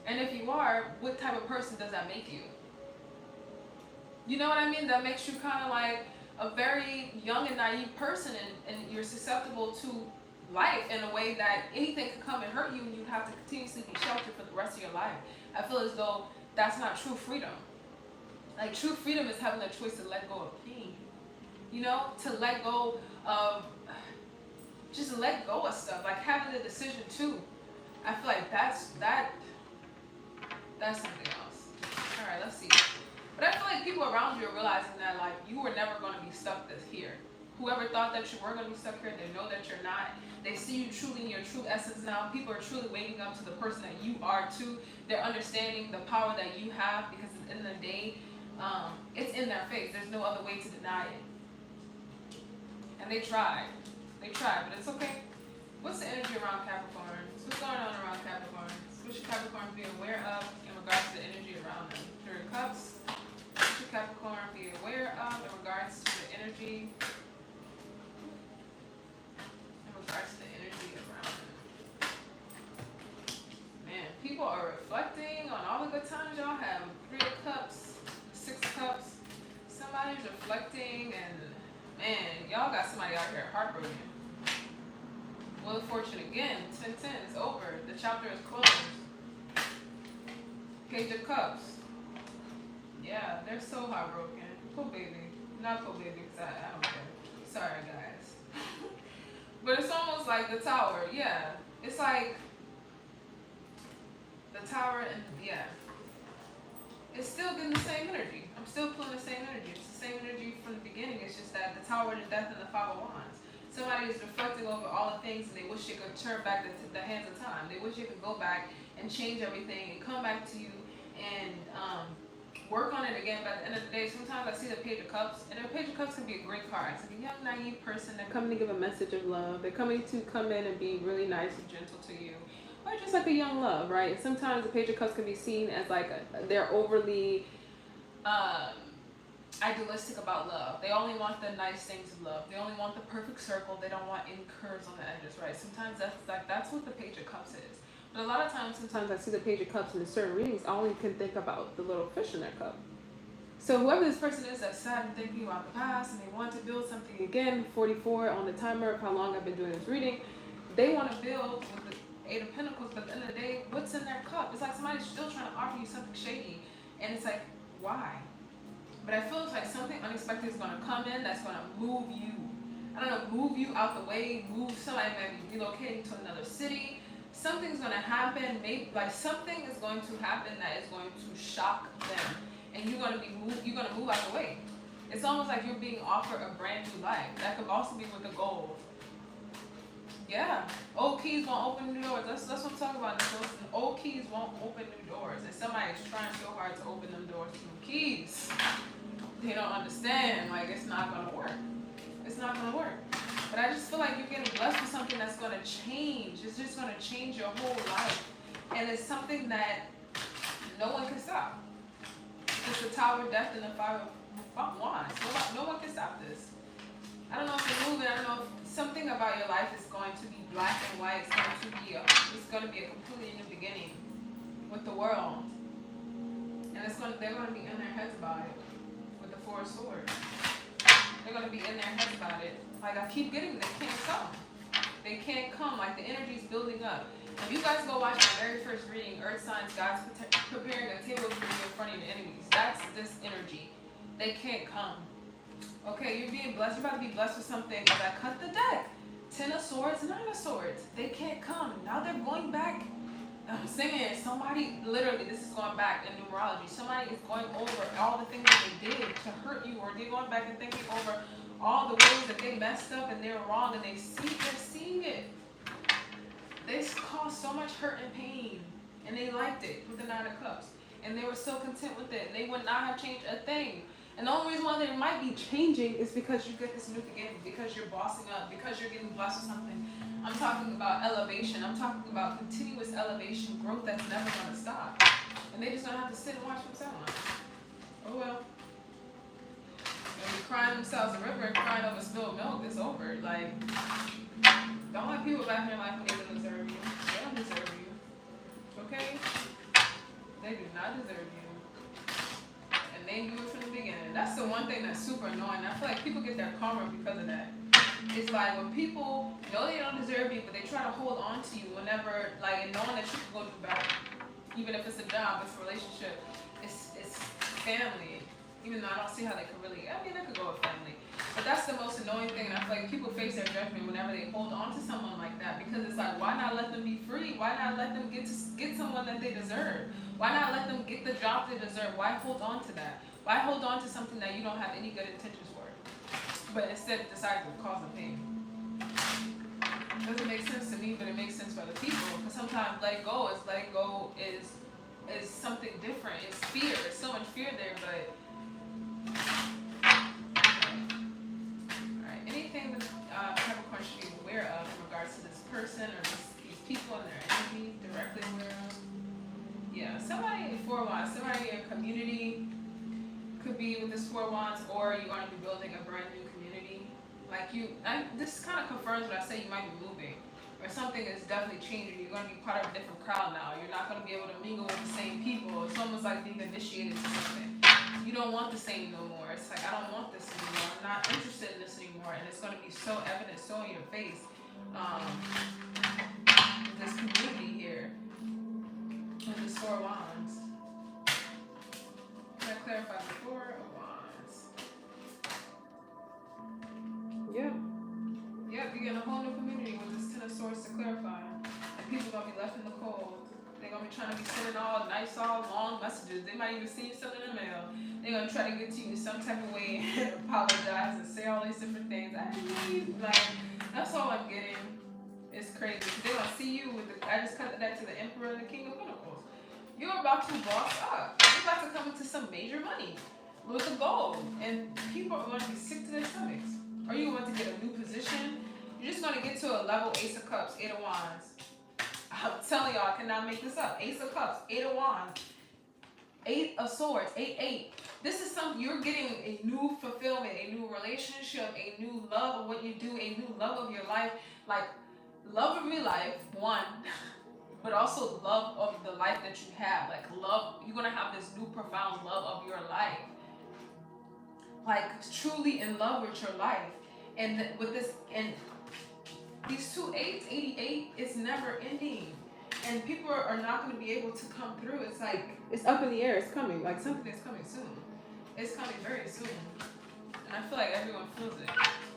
And if you are, what type of person does that make you? You know what I mean? That makes you kind of like a very young and naive person, and you're susceptible to life in a way that anything could come and hurt you, and you have to continuously be sheltered for the rest of your life. I feel as though that's not true freedom. Like, true freedom is having the choice to let go of pain. You know, to let go of, just let go of stuff, like having the decision too. I feel like that's something else. All right, let's see. But I feel like people around you are realizing that, like, you were never going to be stuck this here. Whoever thought that you were going to be stuck here, they know that you're not. They see you truly in your true essence now. People are truly waking up to the person that you are too. They're understanding the power that you have, because at the end of the day, it's in their face. There's no other way to deny it. And they tried, but it's okay. What's the energy around Capricorns? What's going on around Capricorns? What should Capricorn be aware of in regards to the energy around them? Three of Cups. What should Capricorn be aware of in regards to the energy? In regards to the energy around them. Man, people are reflecting on all the good times y'all have. Three of Cups, Six of Cups. Somebody's reflecting, and man, y'all got somebody out here heartbroken. Wheel of Fortune again. 10-10 is over. The chapter is closed. Page of Cups. Yeah, they're so heartbroken. Poor baby. Not poor baby, because I don't care. Sorry, guys. But it's almost like the Tower. Yeah. It's like the Tower, and yeah. It's still getting the same energy. I'm still pulling the same energy. It's the same energy from the beginning. It's just that the Tower, the Death, and the Five of Wands. Somebody is reflecting over all the things, and they wish they could turn back the hands of time. They wish they could go back and change everything and come back to you and work on it again. But at the end of the day, sometimes I see the Page of Cups, and the Page of Cups can be a great card. It's like a young, naive person. They're coming to give a message of love. They're coming to come in and be really nice and gentle to you. Or just like a young love, right? And sometimes the Page of Cups can be seen as like they're overly idealistic about love. They only want the nice things of love. They only want the perfect circle. They don't want any curves on the edges, right? Sometimes that's what the Page of Cups is. But a lot of times, sometimes I see the Page of Cups in certain readings, I only can think about the little fish in their cup. So whoever this person is that's sad and thinking about the past and they want to build something again, 44 on the timer of how long I've been doing this reading, they want to build with Eight of Pentacles, but at the end of the day, what's in their cup? It's like somebody's still trying to offer you something shady. And it's like, why? But I feel like something unexpected is going to come in that's going to move you. I don't know, move you out the way, move, somebody might be relocating to another city. Something's going to happen, maybe like something is going to happen that is going to shock them. And you're going to move out the way. It's almost like you're being offered a brand new life. That could also be with the gold. Yeah, old keys won't open new doors. That's what I'm talking about. Old keys won't open new doors. And somebody's trying so hard to open them doors to new keys. They don't understand. Like, it's not going to work. It's not going to work. But I just feel like you're getting blessed with something that's going to change. It's just going to change your whole life. And it's something that no one can stop. It's the Tower of Death and the Five of Wands. No one can stop this. I don't know if you're moving. I don't know if something about your life is going to be black and white. It's going to be a completely new beginning with the world. And they're going to be in their heads about it with the Four of Swords. They're going to be in their heads about it. Like, I keep getting, they can't come. They can't come. Like, the energy's building up. If you guys go watch my very first reading, Earth Signs, God's preparing a table for you in front of your enemies. That's this energy. They can't come. Okay, you're being blessed. You're about to be blessed with something. As I cut the deck, 10 of Swords, 9 of Swords. They can't come. Now they're going back. I'm saying somebody, literally, this is going back in numerology. Somebody is going over all the things that they did to hurt you, or they're going back and thinking over all the ways that they messed up and they're wrong, and they're seeing it. They caused so much hurt and pain, and they liked it with the 9 of Cups, and they were so content with it. They would not have changed a thing. And the only reason why they might be changing is because you get this new beginning, because you're bossing up, because you're getting blessed with something. I'm talking about elevation. I'm talking about continuous elevation, growth that's never going to stop. And they just don't have to sit and watch themselves. Oh well. They'll be crying themselves a river and crying over spilled milk. It's over. Like, don't let people back in your life when they don't deserve you. They don't deserve you. Okay? They do not deserve you. And they knew it from the beginning. That's the one thing that's super annoying. I feel like people get their karma because of that. It's like when people know they don't deserve you, but they try to hold on to you whenever, like, and knowing that you can go do better. Even if it's a job, it's a relationship, it's family. Even though I don't see how they could really, I mean, they could go with family. But that's the most annoying thing, and I feel like people face their judgment whenever they hold on to someone like that, because it's like, why not let them be free? Why not let them get someone that they deserve? Why not let them get the job they deserve? Why hold on to that? Why hold on to something that you don't have any good intentions for? But instead decide to cause them pain. It doesn't make sense to me, but it makes sense for other people. Because sometimes letting go is something different. It's fear. There's so much fear there, but alright. Anything that Capricorn should be aware of in regards to this person or these people and their energy directly aware of? Yeah, somebody in 4 Wands, somebody in your community could be with this 4 Wands, or you're going to be building a brand new community. Like this kind of confirms what I say, you might be moving, or something is definitely changing. You're going to be part of a different crowd now. You're not going to be able to mingle with the same people. It's almost like being initiated to something. You don't want the same no more. It's like, I don't want this anymore. I'm not interested in this anymore. And it's going to be so evident, so in your face. This community here with this 4 Wands. Can I clarify the 4 of Wands? Yeah. Yep, you're getting a whole new community with this 10 of Swords to clarify. And people are going to be left in the cold. They're going to be trying to be sending all nice, all long messages. They might even see something in the mail. They're going to try to get to you in some type of way and apologize and say all these different things. I mean, like, that's all I'm getting. It's crazy. They're going to see you with I just cut that to the Emperor and the King of Pentacles. You're about to boss up. You're about to come into some major money with the gold. And people are going to be sick to their stomachs. Or you're going to get a new position. You're just going to get to a level Ace of Cups, 8 of Wands. I'm telling y'all, I cannot make this up. Ace of Cups, 8 of Wands, 8 of Swords, 8. This is something, you're getting a new fulfillment, a new relationship, a new love of what you do, a new love of your life. Like, love of your life, one, but also love of the life that you have. Like, love, you're going to have this new profound love of your life. Like, truly in love with your life. And with this, and These 88 is never ending. And people are not going to be able to come through. It's like, it's up in the air. It's coming. Like something is coming soon. It's coming very soon. And I feel like everyone feels it.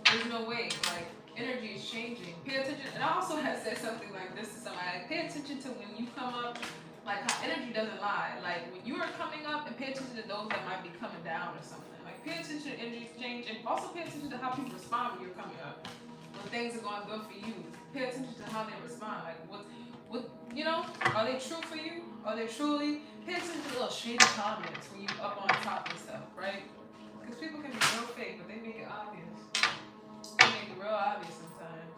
There's no way. Like, energy is changing. Pay attention. And I also had said something like this to somebody. Like, pay attention to when you come up. Like, how energy doesn't lie. Like, when you are coming up, and pay attention to those that might be coming down or something. Like, pay attention to energy exchange. And also pay attention to how people respond when you're coming up. When things are going good for you. Pay attention to how they respond. Like, what, you know, are they true for you? Are they truly? Pay attention to little shady comments when you up on top and stuff, right? Because people can be real fake, but they make it obvious. They make it real obvious sometimes.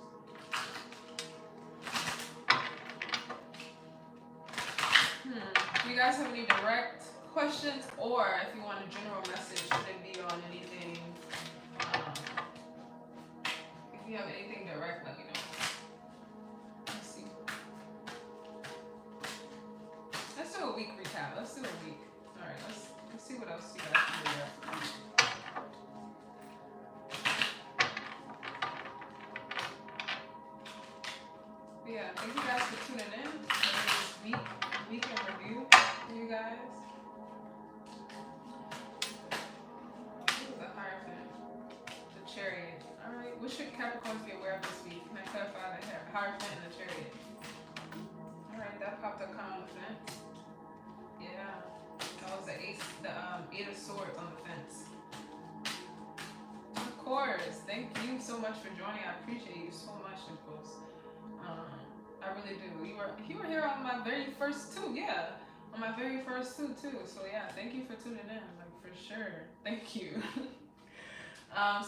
Do you guys have any direct questions, or if you want a general message, should it be on anything? If you have anything direct, let me know. Let's do a week recap. Let's do a week. All right, let's see what else you guys can do there. But yeah, thank you guys for tuning in for this week in review for you guys. Ooh, the Hierophant, the Chariot. All right, what should Capricorns be aware of this week? Can I clarify the Hierophant and the Chariot? All right, that popped up kind of on the fence. Yeah, that was the Eight of Swords on the fence. Of course, thank you so much for joining. I appreciate you so much, Nichols. I really do. You were here on my very first two, yeah, on my very first two too. So yeah, thank you for tuning in, like for sure. Thank you.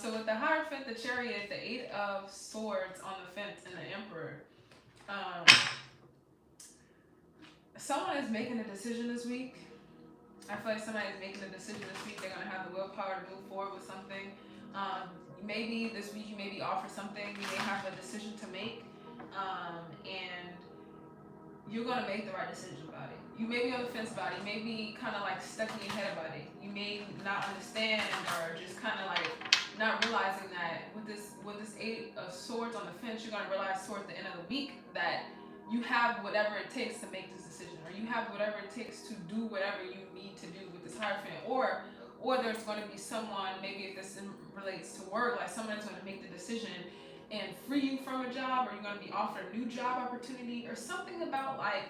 So with the Hierophant, the Chariot, the Eight of Swords on the fence, and the Emperor. Someone is making a decision this week. I feel like somebody is making a decision this week. They're going to have the willpower to move forward with something. Maybe this week you may be offered something. You may have a decision to make. And you're going to make the right decision about it. You may be on the fence about it. You may be kind of like stuck in your head about it. You may not understand, or just kind of like not realizing that with this Eight of Swords on the fence, you're going to realize towards the end of the week that you have whatever it takes to make this decision, or you have whatever it takes to do whatever you need to do with this Hierophant, or there's going to be someone, maybe if this relates to work, like someone's going to make the decision and free you from a job, or you're going to be offered a new job opportunity, or something about like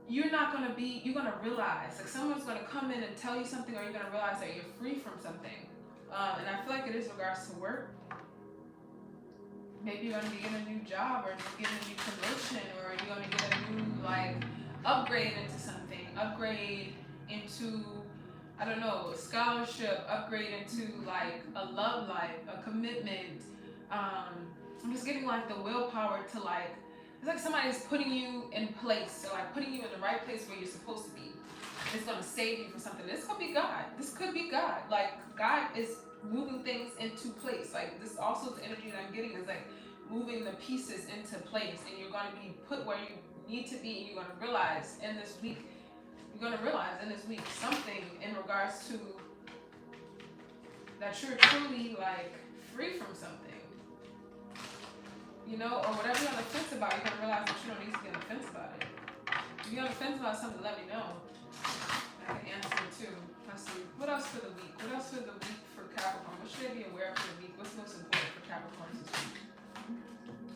you're going to realize, like someone's going to come in and tell you something, or you're going to realize that you're free from something. And I feel like it is regards to work. Maybe you're going to be getting a new job, or you're getting a new promotion, or you're going to get a new like upgrade into something, upgrade into, I don't know, a scholarship, upgrade into like a love life, a commitment. I'm just getting like the willpower to like, it's like somebody's putting you in place, or like putting you in the right place where you're supposed to be. It's going to save you from something. This could be God. This could be God. Like God is moving things into place. Like this also the energy that I'm getting is like moving the pieces into place, and you're going to be put where you need to be. And you're going to realize in this week, something in regards to that you're truly like free from something, you know, or whatever you're on the fence about. You're going to realize that you don't need to be on the fence about it. If you're on the fence about something, let me know. I can answer it too. Let's see. What else for the week? What else for the week for Capricorn? What should they be aware of for the week? What's most important for Capricorn this week?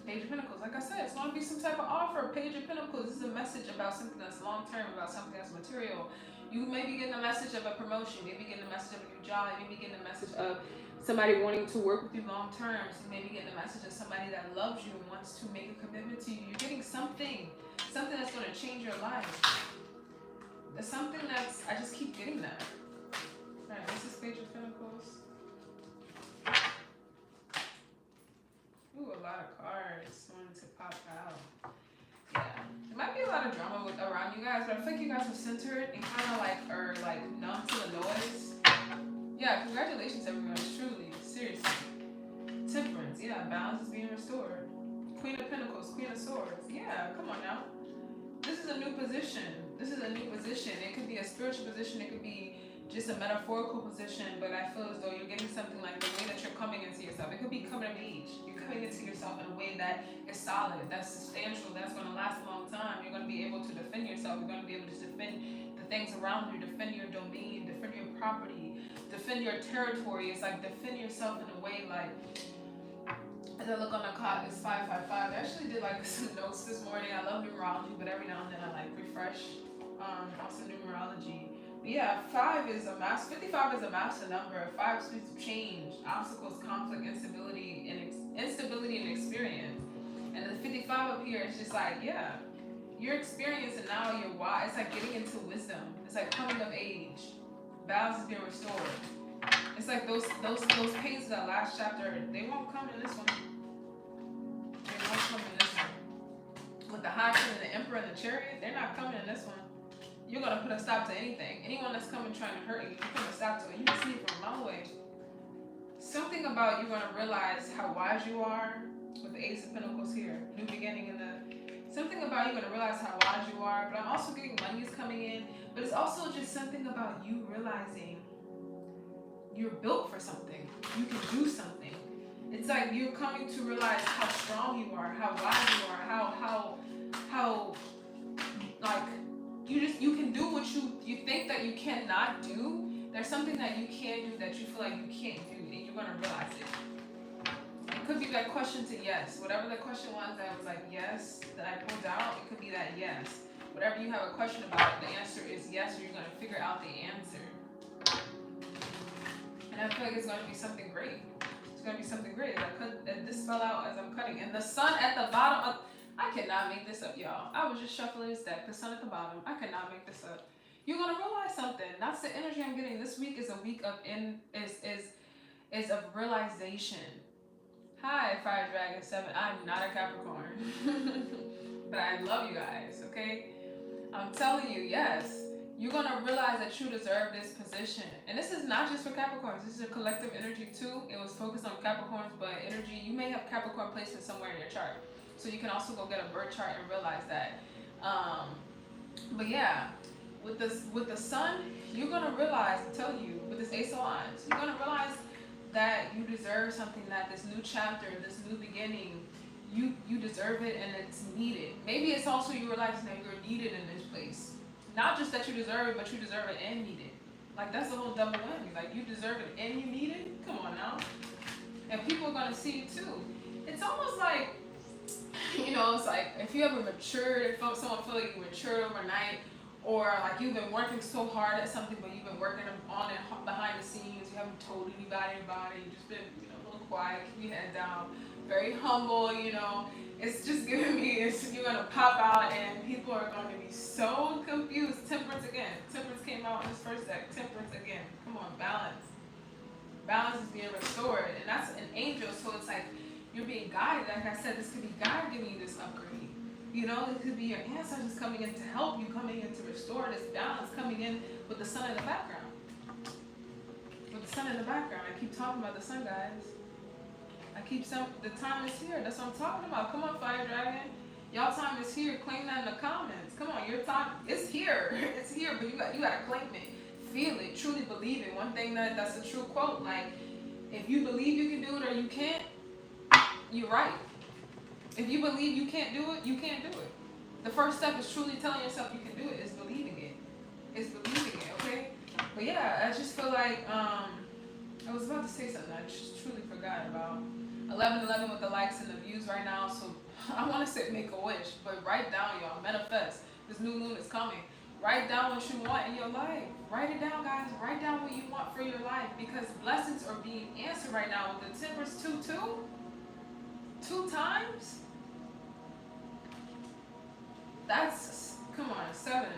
Page of Pentacles. Like I said, it's going to be some type of offer. Page of Pentacles. This is a message about something that's long term, about something that's material. You may be getting a message of a promotion. You may be getting a message of a new job. You may be getting a message of somebody wanting to work with you long term. So you may be getting a message of somebody that loves you and wants to make a commitment to you. You're getting something that's going to change your life. There's something that's, I just keep getting that. Alright, this is Page of Pentacles. Ooh, a lot of cards wanting to pop out. Yeah. There might be a lot of drama around you guys, but I feel like you guys are centered and kind of like are like numb to the noise. Yeah, congratulations everyone, truly, seriously. Temperance, yeah, balance is being restored. Queen of Pentacles, Queen of Swords. Yeah, come on now. This is a new position. It could be a spiritual position. It could be just a metaphorical position. But I feel as though you're getting something like the way that you're coming into yourself. It could be coming of age. You're putting into yourself in a way that is solid, that's substantial, that's going to last a long time. You're going to be able to defend yourself. You're going to be able to defend the things around you, defend your domain, defend your property, defend your territory. It's like defend yourself in a way like, as I look on the clock, it's 5:55. I actually did like some notes this morning. I love numerology, but every now and then I like refresh on some numerology. But yeah, 55 is a master number. 5 speaks of change, obstacles, conflict, instability, and experience. And the 55 up here is just like, yeah, your experience and now you're wise. It's like getting into wisdom. It's like coming of age. Balance is being restored. It's like those pages of that last chapter, they won't come in this one. They won't come in this one. With the High King and the Emperor and the Chariot, they're not coming in this one. You're going to put a stop to anything. Anyone that's coming trying to hurt you, you're putting a stop to it. You can see it from a mile away. Something about you're going to realize how wise you are with the Ace of Pentacles here. New beginning in the... Something about you're going to realize how wise you are. But I'm also getting money is coming in. But it's also just something about you realizing you're built for something. You can do something. It's like you're coming to realize how strong you are, how wise you are, how like you can do what you think that you cannot do. There's something that you can do that you feel like you can't do, and you're gonna realize it. It could be that question to yes. Whatever the question was that was like yes that I pulled out, it could be that yes. Whatever you have a question about, the answer is yes, or you're gonna figure out the answer. And I feel like it's going to be something great. It's going to be something great. This fell out as I'm cutting. And the sun at the bottom of... I cannot make this up, y'all. I was just shuffling this deck. The sun at the bottom. I cannot make this up. You're going to realize something. That's the energy I'm getting. This week is a week of is of realization. Hi, Fire Dragon 7. I'm not a Capricorn. But I love you guys, okay? I'm telling you, yes. You're going to realize that you deserve this position. And this is not just for Capricorns. This is a collective energy too. It was focused on Capricorns, but energy, you may have Capricorn placement somewhere in your chart. So you can also go get a birth chart and realize that. But yeah, with the sun, you're going to realize, I tell you, with this Ace of Wands, you're going to realize that you deserve something, that this new chapter, this new beginning, you deserve it and it's needed. Maybe it's also you realizing that you're needed in this place. Not just that you deserve it, but you deserve it and need it. Like, that's a whole double whammy. Like, you deserve it and you need it? Come on now. And people are going to see it too. It's almost like, you know, it's like if you ever matured, if someone feel like you matured overnight, or like you've been working so hard at something, but you've been working on it behind the scenes, you haven't told anybody about it, you've just been, you know, a little quiet, keep your head down, very humble, you know. It's just giving me, you're going to pop out and people are going to be so confused. Temperance again. Temperance came out in this first deck. Temperance again. Come on, balance. Balance is being restored. And that's an angel, so it's like you're being guided. Like I said, this could be God giving you this upgrade. You know, it could be your ancestors coming in to help you, coming in to restore this balance, coming in with the sun in the background. With the sun in the background. I keep talking about the sun, guys. The time is here. That's what I'm talking about. Come on, Fire Dragon. Y'all time is here. Claim that in the comments. Come on, your time, it's here. It's here, but you gotta claim it. Feel it. Truly believe it. One thing that's a true quote. Like, if you believe you can do it or you can't, you're right. If you believe you can't do it, you can't do it. The first step is truly telling yourself you can do it. Is believing it. It's believing it, okay? But yeah, I just feel like, I was about to say something I just truly forgot about. 1111 with the likes and the views right now, so I want to say make a wish, but write down, y'all, manifest. This new moon is coming. Write down what you want in your life. Write it down, guys. Write down what you want for your life, because blessings are being answered right now with the Temperance 2-2. 2 times? That's, come on, 7.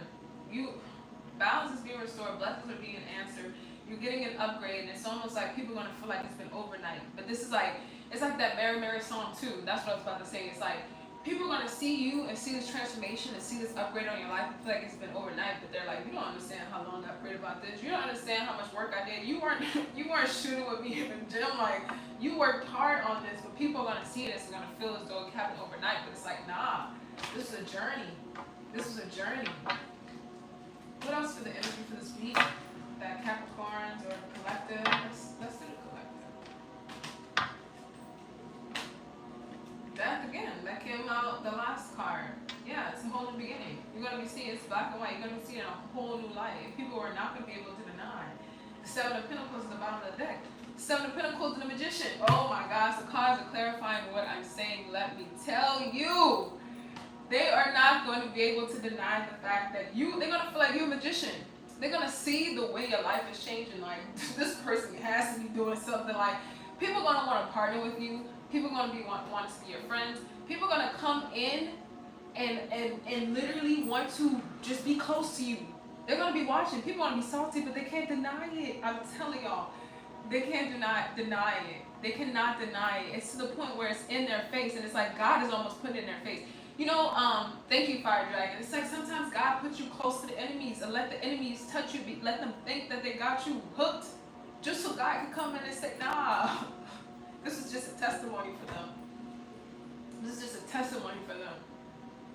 Balance is being restored, blessings are being answered. You're getting an upgrade, and it's almost like people are going to feel like it's been overnight. But this is like, it's like that Mary Mary song too. That's what I was about to say. It's like, people are going to see you and see this transformation and see this upgrade on your life and feel like it's been overnight, but they're like, you don't understand how long I prayed about this. You don't understand how much work I did. You weren't shooting with me in the gym. Like, you worked hard on this, but people are going to see this and going to feel as though it happened overnight. But it's like, nah, this is a journey. This is a journey. What else for the energy for this week? That Capricorns or collective. Let's do the collective. came out, the last card. Yeah, it's a whole new beginning. You're going to be seeing, it's black and white. You're going to be seeing a whole new light. People are not going to be able to deny. The Seven of Pentacles is the bottom of the deck. Seven of Pentacles and the Magician. Oh my gosh, the cards are clarifying what I'm saying. Let me tell you. They are not going to be able to deny the fact that they're going to feel like you're a magician. They're going to see the way your life is changing. Like, this person has to be doing something. Like, people are going to want to partner with you. People are going to want to be your friends. People are going to come in and literally want to just be close to you. They're going to be watching. People are going to be salty, but they can't deny it. I'm telling y'all. They can't deny it. They cannot deny it. It's to the point where it's in their face, and it's like God is almost putting it in their face. You know, thank you, Fire Dragon. It's like sometimes God puts you close to the enemies and let the enemies touch you. Let them think that they got you hooked, just so God can come in and say, nah. This is just a testimony for them. This is just a testimony for them.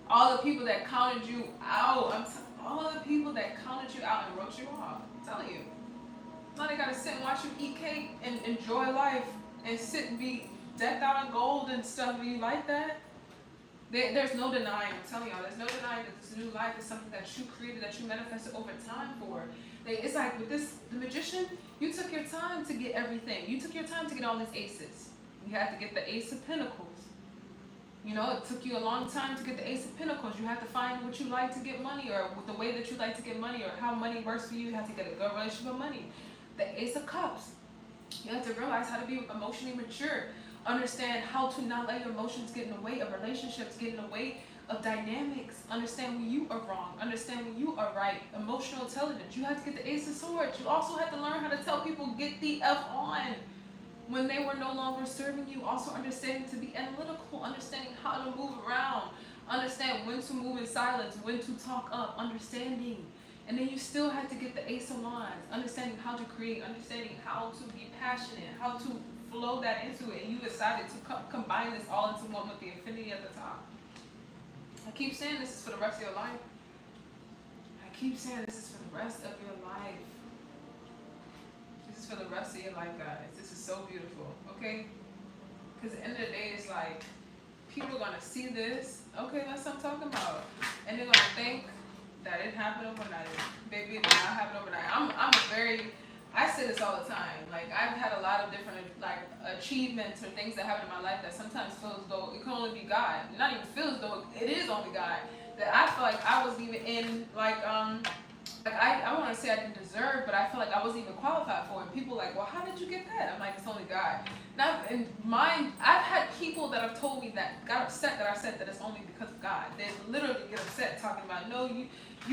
All the people that counted you out, all the people that counted you out and wrote you off. I'm telling you. Now they gotta sit and watch you eat cake and enjoy life and sit and be decked out in gold and stuff. Do you like that? There's no denying. I'm telling y'all, there's no denying that this new life is something that you created, that you manifested over time for. It's like with the Magician, you took your time to get everything. You took your time to get all these aces. You had to get the Ace of Pentacles. You know, it took you a long time to get the Ace of Pentacles. You have to find what you like to get money, or the way that you like to get money, or how money works for you. You have to get a good relationship with money. The Ace of Cups. You have to realize how to be emotionally mature. Understand how to not let your emotions get in the way of relationships, get in the way of dynamics. Understand when you are wrong. Understand when you are right. Emotional intelligence. You have to get the Ace of Swords. You also have to learn how to tell people, get the F on. When they were no longer serving you, also understanding to be analytical, understanding how to move around, understand when to move in silence, when to talk up, understanding. And then you still had to get the Ace of Wands, understanding how to create, understanding how to be passionate, how to flow that into it. And you decided to combine this all into one with the infinity at the top. I keep saying this is for the rest of your life. I keep saying this is for the rest of your life. This is for the rest of your life, guys. This is so beautiful, okay? Because at the end of the day, it's like, people are going to see this. Okay, that's what I'm talking about. And they're going to think that it happened overnight. Baby, it did not happen overnight. I say this all the time. Like, I've had a lot of different, like, achievements or things that happen in my life that sometimes feel as though it can only be God. Not even feel as though it is only God. That I feel like I wasn't even in, I want to say I didn't deserve, but I feel like I wasn't even qualified for it. And people are like, well, how did you get that? I'm like, it's only God. Now, in mine, I've had people that have told me that got upset that I said that it's only because of God. They literally get upset talking about, no, you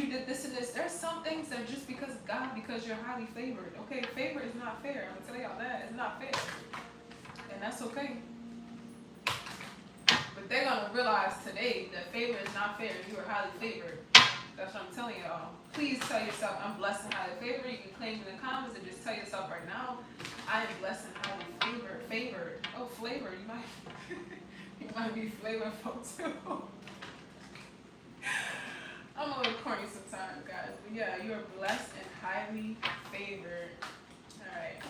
did this and this. There's some things that are just because of God, because you're highly favored. Okay, favor is not fair. I'm going to tell y'all that. It's not fair. And that's okay. But they're going to realize today that favor is not fair. You are highly favored. That's what I'm telling y'all. Please tell yourself, I'm blessed and highly favored. You can claim in the comments and just tell yourself right now, I am blessed and highly favored. Oh, flavor. You might be flavorful too. I'm a little corny sometimes, guys. But yeah, you are blessed and highly favored. Alright.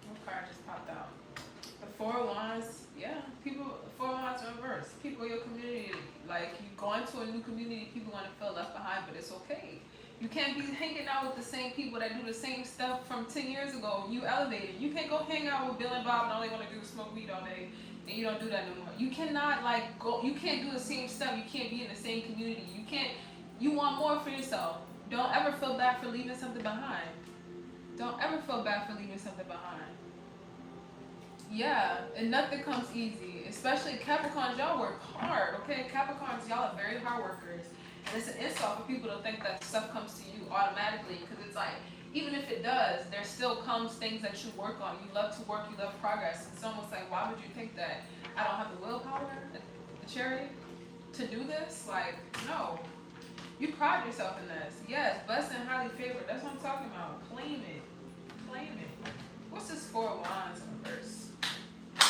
What card just popped out? The Four of Wands. Yeah, Four of Wands reverse. People in your community, like, you go into a new community, people want to feel left behind, but it's okay. You can't be hanging out with the same people that do the same stuff from 10 years ago. You elevated. You can't go hang out with Bill and Bob and all they want to do is smoke weed all day, and you don't do that no more. You cannot, like, you can't do the same stuff. You can't be in the same community. You want more for yourself. Don't ever feel bad for leaving something behind. Don't ever feel bad for leaving something behind. Yeah, and nothing comes easy. Especially Capricorns, y'all work hard, okay? Capricorns, y'all are very hard workers. And it's an insult for people to think that stuff comes to you automatically, because it's like, even if it does, there still comes things that you work on. You love to work, you love progress. It's almost like, why would you think that I don't have the willpower, the charity, to do this? Like, no. You pride yourself in this. Yes, blessed and highly favored. That's what I'm talking about. Claim it. Claim it. What's this Four of Wands in reverse? A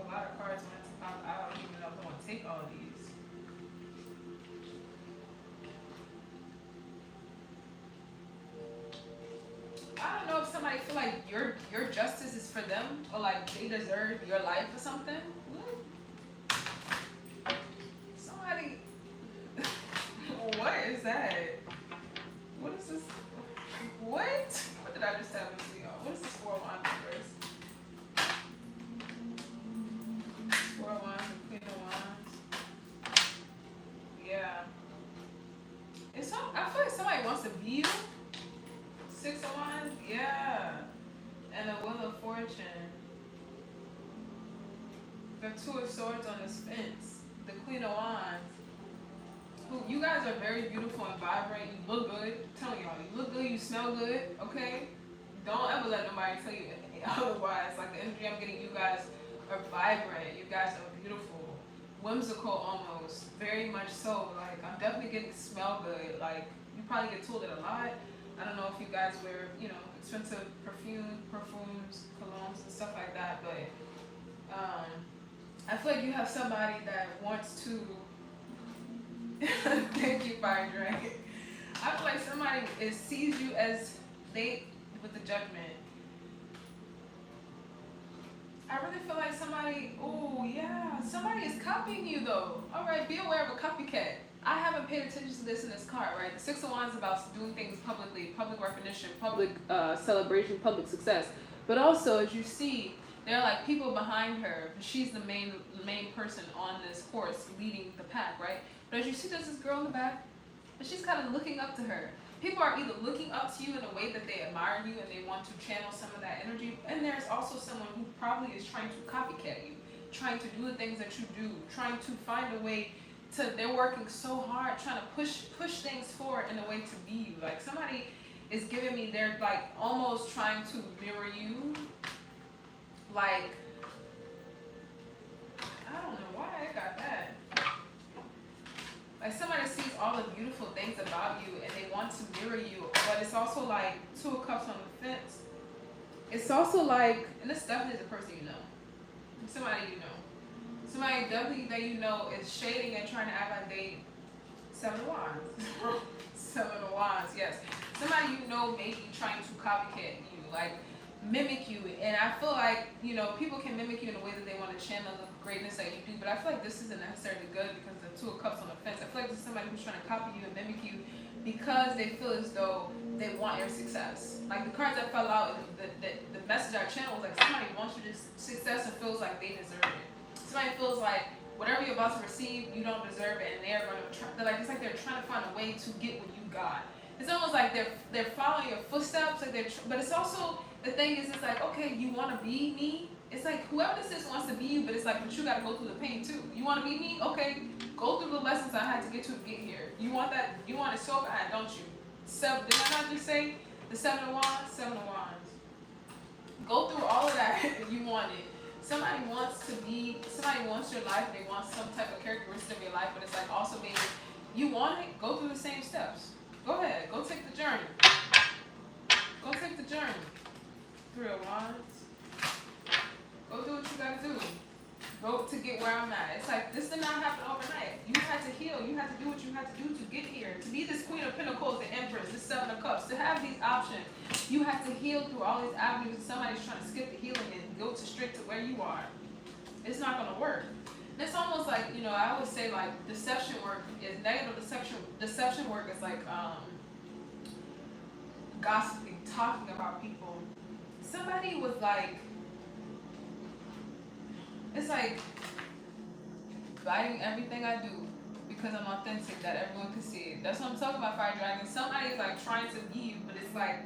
lot of cards went to pop. I don't even know if I want to take all of these. I don't know if somebody feel like your justice is for them, or like they deserve your life or something. that? What is this? What? What did I just have to see? What is this 4 of Wands reverse? 4 of Wands and Queen of Wands. Yeah. I feel like somebody wants to be you. 6 of Wands. Yeah. And the Wheel of Fortune. The 2 of Swords on this fence. The Queen of Wands. Who, you guys are very beautiful and vibrant. You look good. I'm telling y'all, you look good. You smell good. Okay. Don't ever let nobody tell you otherwise. Like the energy I'm getting, you guys are vibrant. You guys are beautiful, whimsical almost. Very much so. Like I'm definitely getting to smell good. Like you probably get told it a lot. I don't know if you guys wear, expensive perfumes, colognes, and stuff like that. But I feel like you have somebody that wants to. Thank you, Fire Dragon. I feel like somebody sees you as they with the Judgment. I really feel like somebody is copying you though. Alright, be aware of a copycat. I haven't paid attention to this in this card, right? The 6 of Wands is about doing things publicly, public recognition, public celebration, public success. But also, as you see, there are like people behind her. She's the main person on this horse leading the pack, right? But as you see, there's this girl in the back, and she's kind of looking up to her. People are either looking up to you in a way that they admire you and they want to channel some of that energy, and there's also someone who probably is trying to copycat you, trying to do the things that you do, trying to find a way to. They're working so hard, trying to push things forward in a way to be you. Like somebody is giving me, they're like almost trying to mirror you. Like I don't know why I got that. Like somebody sees all the beautiful things about you and they want to mirror you, but it's also like 2 of Cups on the fence. It's also like, and this definitely is a person you know. Somebody you know. Somebody definitely that you know is shading and trying to act like they 7 of Wands. 7 of Wands, yes. Somebody you know may be trying to copycat you, like mimic you. And I feel like, people can mimic you in a way that they want to channel the greatness that you do, but I feel like this isn't necessarily good because the 2 of Cups on the fence. I feel like this is somebody who's trying to copy you and mimic you because they feel as though they want your success. Like the cards that fell out, the message I channeled was like somebody wants your success and feels like they deserve it. Somebody feels like whatever you're about to receive, you don't deserve it, and they're going to try. It's like they're trying to find a way to get what you got. It's almost like they're following your footsteps, like but it's also the thing is, it's like, okay, you want to be me. It's like whoever this is wants to be you, but it's like, but you got to go through the pain too. You want to be me? Okay, go through the lessons I had to get get here. You want that? You want it so bad, don't you? Did I not just say the 7 of Wands? 7 of Wands. Go through all of that if you want it. Somebody wants your life. They want some type of characteristic of your life, but it's like also being, you want it, go through the same steps. Go ahead, go take the journey. Go take the journey. 3 of Wands. Go do what you gotta do. Go to get where I'm at. It's like, this did not happen overnight. You had to heal. You had to do what you had to do to get here. To be this Queen of Pentacles, the Empress, this 7 of Cups, to have these options, you have to heal through all these avenues. Somebody's trying to skip the healing and go straight to where you are. It's not gonna work. And it's almost like, I always say like deception work is negative. Deception work is like gossiping, talking about people. Somebody was like, it's like biting everything I do because I'm authentic, that everyone can see it. That's what I'm talking about, Fire Dragon. Somebody is like trying to be you, but it's like,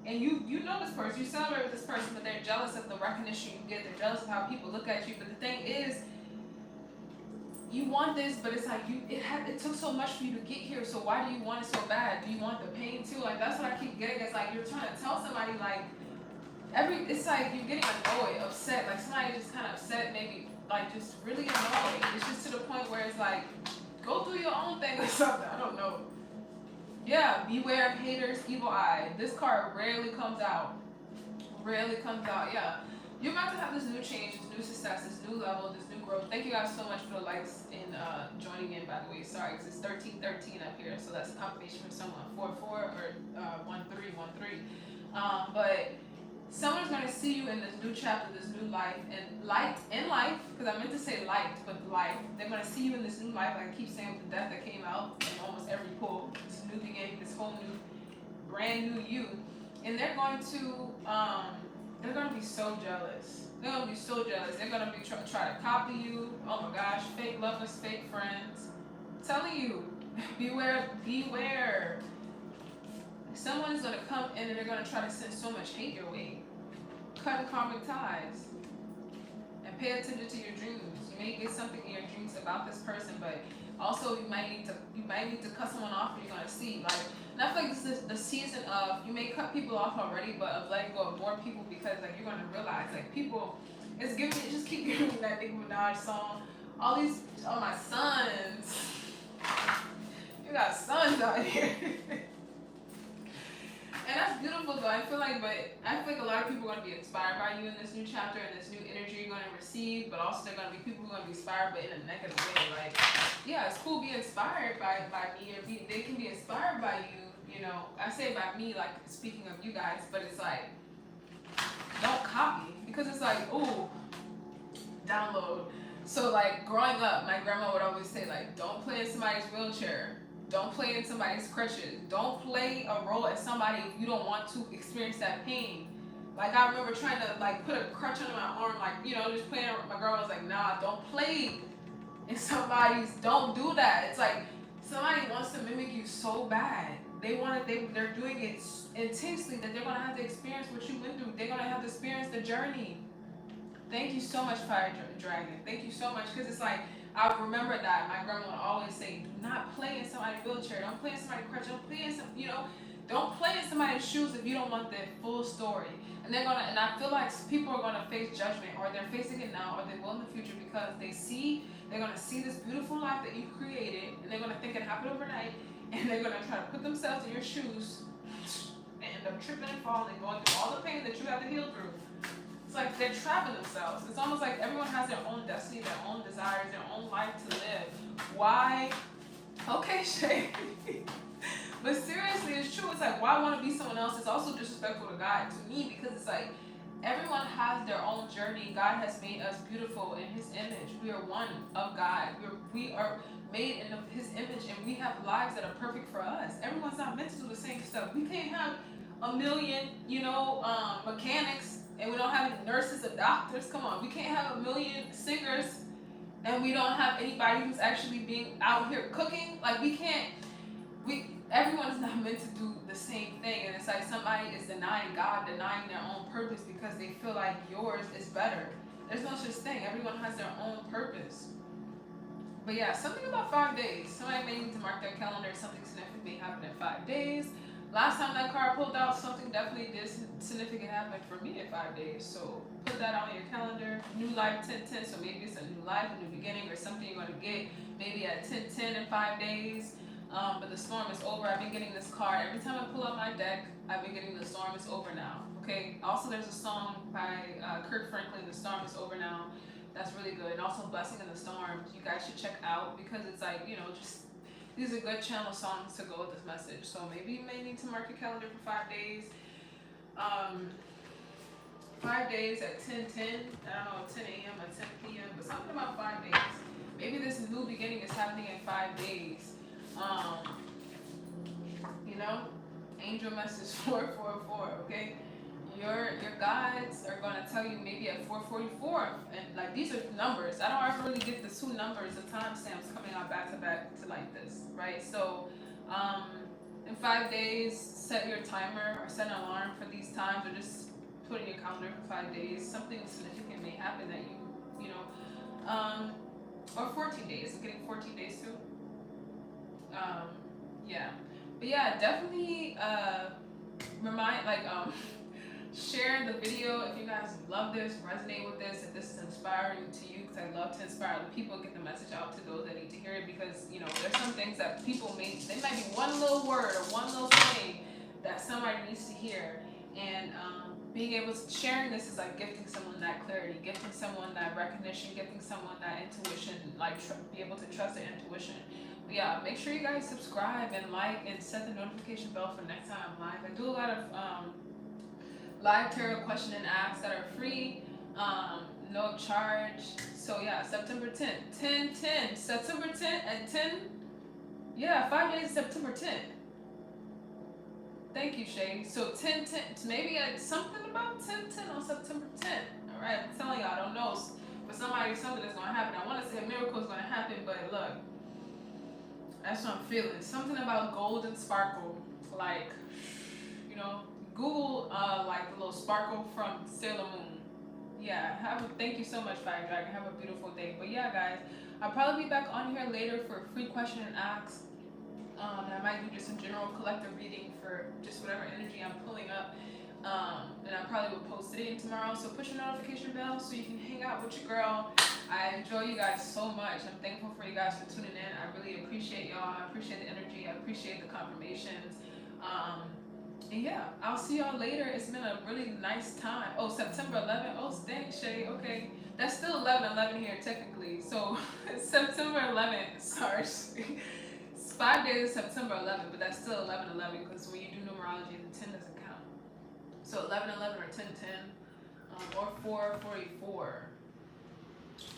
and you know this person, you celebrate with this person, but they're jealous of the recognition you get. They're jealous of how people look at you. But the thing is, you want this, but it's like it took so much for you to get here. So why do you want it so bad? Do you want the pain too? Like that's what I keep getting. It's like you're trying to tell somebody like it's like you're getting annoyed, upset. Like somebody just kind of upset, maybe like just really annoyed. It's just to the point where it's like, go do your own thing or something. I don't know. Yeah, beware of haters, evil eye. This card rarely comes out. Rarely comes out. Yeah. You're about to have this new change, this new success, this new level, this new growth. Thank you guys so much for the likes and joining in, by the way. Sorry, because it's 1313 up here, so that's a confirmation from someone. 44 or 1313. But Someone's gonna see you in this new chapter, this new life, and light in life, because I meant to say light, but life. They're gonna see you in this new life, like I keep saying with the death that came out in almost every pull. This new beginning, this whole new, brand new you, and they're going to be so jealous. They're gonna be so jealous. They're gonna be try to copy you. Oh my gosh, fake lovers, fake friends. I'm telling you, beware, beware. Someone's gonna come in and they're gonna try to send so much hate your way. Cut karmic ties. And pay attention to your dreams. You may get something in your dreams about this person, but also you might need to cut someone off, and you're gonna see like. And I feel like this is the season of, you may cut people off already, but of letting go of more people, because like you're gonna realize like people, it's giving me, just keep giving me that Nicki Minaj song. All my sons. You got sons out here. And that's beautiful though. I feel like a lot of people are going to be inspired by you in this new chapter and this new energy you're going to receive, but also they're going to be people who are going to be inspired, but in a negative way. Like, yeah, it's cool being inspired by me, or they can be inspired by you, you know. I say by me, like speaking of you guys, but it's like, don't copy, because it's like, ooh, download. So like growing up, my grandma would always say like, don't play in somebody's wheelchair. Don't play in somebody's crutches. Don't play a role as somebody if you don't want to experience that pain. Like I remember trying to like put a crutch under my arm, like, you know, just playing. My girl was like, nah, don't play in somebody's. Don't do that. It's like somebody wants to mimic you so bad. They're doing it intensely that they're gonna have to experience what you went through. They're gonna have to experience the journey. Thank you so much, Fire Dragon. Thank you so much, because it's like, I remember that my grandma would always say, do not play in somebody's wheelchair. Don't play in somebody's crutch. Don't play in don't play in somebody's shoes if you don't want the full story. And and I feel like people are gonna face judgment, or they're facing it now, or they will in the future, because they're gonna see this beautiful life that you created, and they're gonna think it happened overnight, and they're gonna try to put themselves in your shoes, and end up tripping and falling, going through all the pain that you have to heal through. It's like they're trapping themselves. It's almost like everyone has their own destiny, their own desires, their own life to live. Why? Okay, Shay. But seriously, it's true. It's like, why want to be someone else? It's also disrespectful to God, to me, because it's like, everyone has their own journey. God has made us beautiful in His image. We are one of God. We are made in His image, and we have lives that are perfect for us. Everyone's not meant to do the same stuff. We can't have a million, mechanics, and we don't have any nurses or doctors. Come on, we can't have a million singers, and we don't have anybody who's actually being out here cooking. Like, everyone is not meant to do the same thing, and it's like somebody is denying God, denying their own purpose, because they feel like yours is better. There's no such thing. Everyone has their own purpose. But yeah, something about 5 days. Somebody may need to mark their calendar. Something significant may happen in 5 days. Last time that card pulled out, something definitely did significant happen for me in 5 days. So put that on your calendar. New life 10-10. So maybe it's a new life, a new beginning, or something you're going to get maybe at 10-10 in 5 days. But the storm is over. I've been getting this card. Every time I pull out my deck, I've been getting the storm is over now. Okay. Also, there's a song by Kirk Franklin, The Storm is Over Now. That's really good. And also Blessing in the Storm. You guys should check out, because it's like, just these are good channel songs to go with this message. So maybe you may need to mark your calendar for 5 days. 5 days at 10:10. I don't know, 10 a.m. or 10 p.m. But something about 5 days. Maybe this new beginning is happening in 5 days. Angel message 444. Okay. Your guides are gonna tell you maybe at 444, and like these are numbers. I don't ever really get the two numbers, the timestamps coming out back to back to like this, right? So, in 5 days, set your timer or set an alarm for these times, or just put in your calendar for 5 days. Something significant may happen that or 14 days. I'm getting 14 days too. Yeah, but yeah, definitely share the video if you guys love this, resonate with this, if this is inspiring to you, because I love to inspire other people, get the message out to those that need to hear it, because there's some things that people they might be one little word or one little thing that somebody needs to hear, and being able to sharing this is like gifting someone that clarity, gifting someone that recognition, gifting someone that intuition, be able to trust their intuition. But yeah, make sure you guys subscribe and like and set the notification bell for next time I'm live. I do a lot of live tarot question and asks that are free, no charge. So yeah, September 10th, 10/10, September 10th at 10. Yeah, 5 days, September 10th. Thank you, Shay. So 10/10, maybe something about 10/10 on September 10th. All right, I'm telling y'all, I don't know. For somebody, something is gonna happen. I want to say a miracle is gonna happen, but look, that's what I'm feeling. Something about gold and sparkle, like, you know, Google like the little sparkle from Sailor Moon. Yeah, thank you so much, Fire Dragon. Have a beautiful day. But yeah, guys, I'll probably be back on here later for a free question and ask. I might do just a general collective reading for just whatever energy I'm pulling up. And I probably will post today and tomorrow. So push your notification bell so you can hang out with your girl. I enjoy you guys so much. I'm thankful for you guys for tuning in. I really appreciate y'all. I appreciate the energy. I appreciate the confirmations. And yeah, I'll see y'all later. It's been a really nice time. Oh, September 11th. Oh, thanks, Shay. Okay. That's still 11/11 here, technically. So, September 11th. Sorry. It's 5 days of September 11th, but that's still 11/11 because when you do numerology, the 10 doesn't count. So, 11/11 or 10/10 or 4/44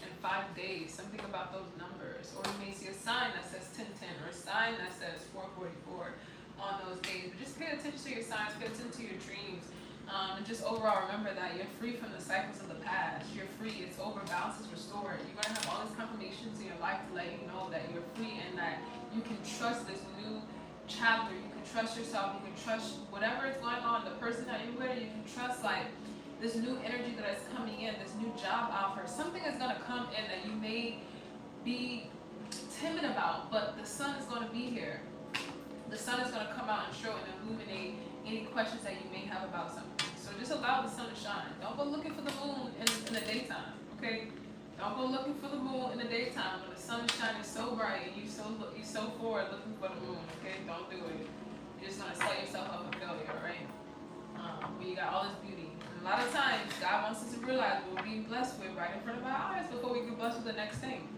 in 5 days. Something about those numbers. Or you may see a sign that says 10/10 or a sign that says 4/44. On those days, but just pay attention to your signs, pay attention to your dreams, and just overall remember that you're free from the cycles of the past. You're free. It's over. Balance is restored. You're gonna have all these confirmations in your life to let you know that you're free and that you can trust this new chapter. You can trust yourself. You can trust whatever is going on. The person that you're with. You can trust like this new energy that is coming in. This new job offer. Something is gonna come in that you may be timid about, but the sun is gonna be here. The sun is going to come out and show and illuminate any questions that you may have about something. So just allow the sun to shine. Don't go looking for the moon in the daytime, okay? Don't go looking for the moon in the daytime when the sun is shining so bright and you're so forward looking for the moon, okay? Don't do it. You're just going to set yourself up for failure, all right? When you got all this beauty. And a lot of times, God wants us to realize what we're being blessed with right in front of our eyes before we get blessed with the next thing.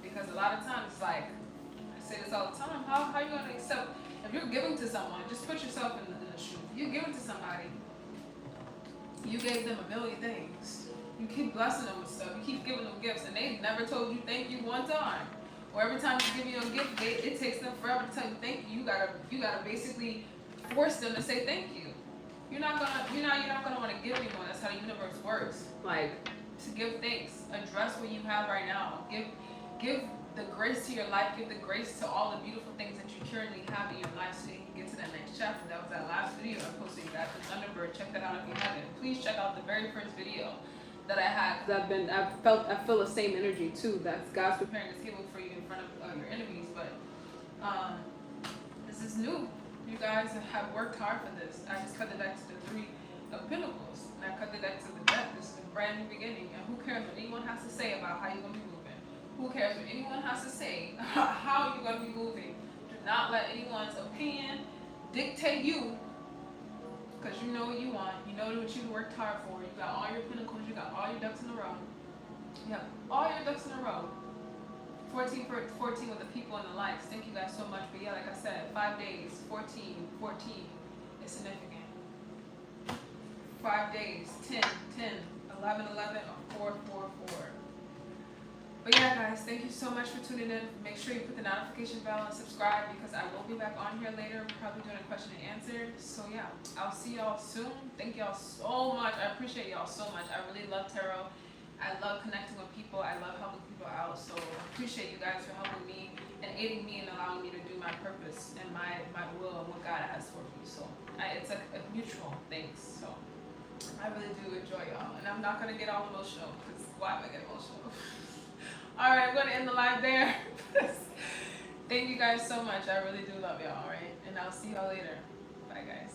Because a lot of times, it's like, I say this all the time, how are you going to accept? If you're giving to someone, just put yourself in the shoe. You're giving to somebody. You gave them a million things. You keep blessing them with stuff. You keep giving them gifts, and they never told you thank you one time. Or every time you give you a gift, it takes them forever to tell you thank you. You gotta basically force them to say thank you. You're not gonna want to give anymore. That's how the universe works. Like to give thanks. Address what you have right now. Give the grace to your life, give the grace to all the beautiful things that you currently have in your life so you can get to that next chapter. That was that last video I posted, you guys, from Thunderbird. Check that out if you haven't. Please check out the very first video that I had because I feel the same energy too. That's God's preparing a table for you in front of your enemies. But this is new. You guys have worked hard for this. I just cut the deck to the 3 of Pentacles, and I cut the deck to the death. This is a brand new beginning, and who cares what anyone has to say about how you're gonna be moving? Who cares what anyone has to say how you're going to be moving? Do not let anyone's opinion dictate you because you know what you want. You know what you worked hard for. You got all your pentacles. You got all your ducks in a row. You have all your ducks in a row. 14 with the people and the likes. Thank you guys so much. But yeah, like I said, 5 days, 14 is significant. 5 days, 10, 11, or 4. But yeah, guys, thank you so much for tuning in. Make sure you put the notification bell and subscribe because I will be back on here later. We're probably doing a question and answer. So yeah, I'll see y'all soon. Thank y'all so much. I appreciate y'all so much. I really love tarot. I love connecting with people. I love helping people out. So I appreciate you guys for helping me and aiding me and allowing me to do my purpose and my will and what God has for me. So it's like a mutual thing. So I really do enjoy y'all. And I'm not going to get all emotional because why would I get emotional? Alright, I'm going to end the live there. Thank you guys so much. I really do love y'all, alright? And I'll see y'all later. Bye, guys.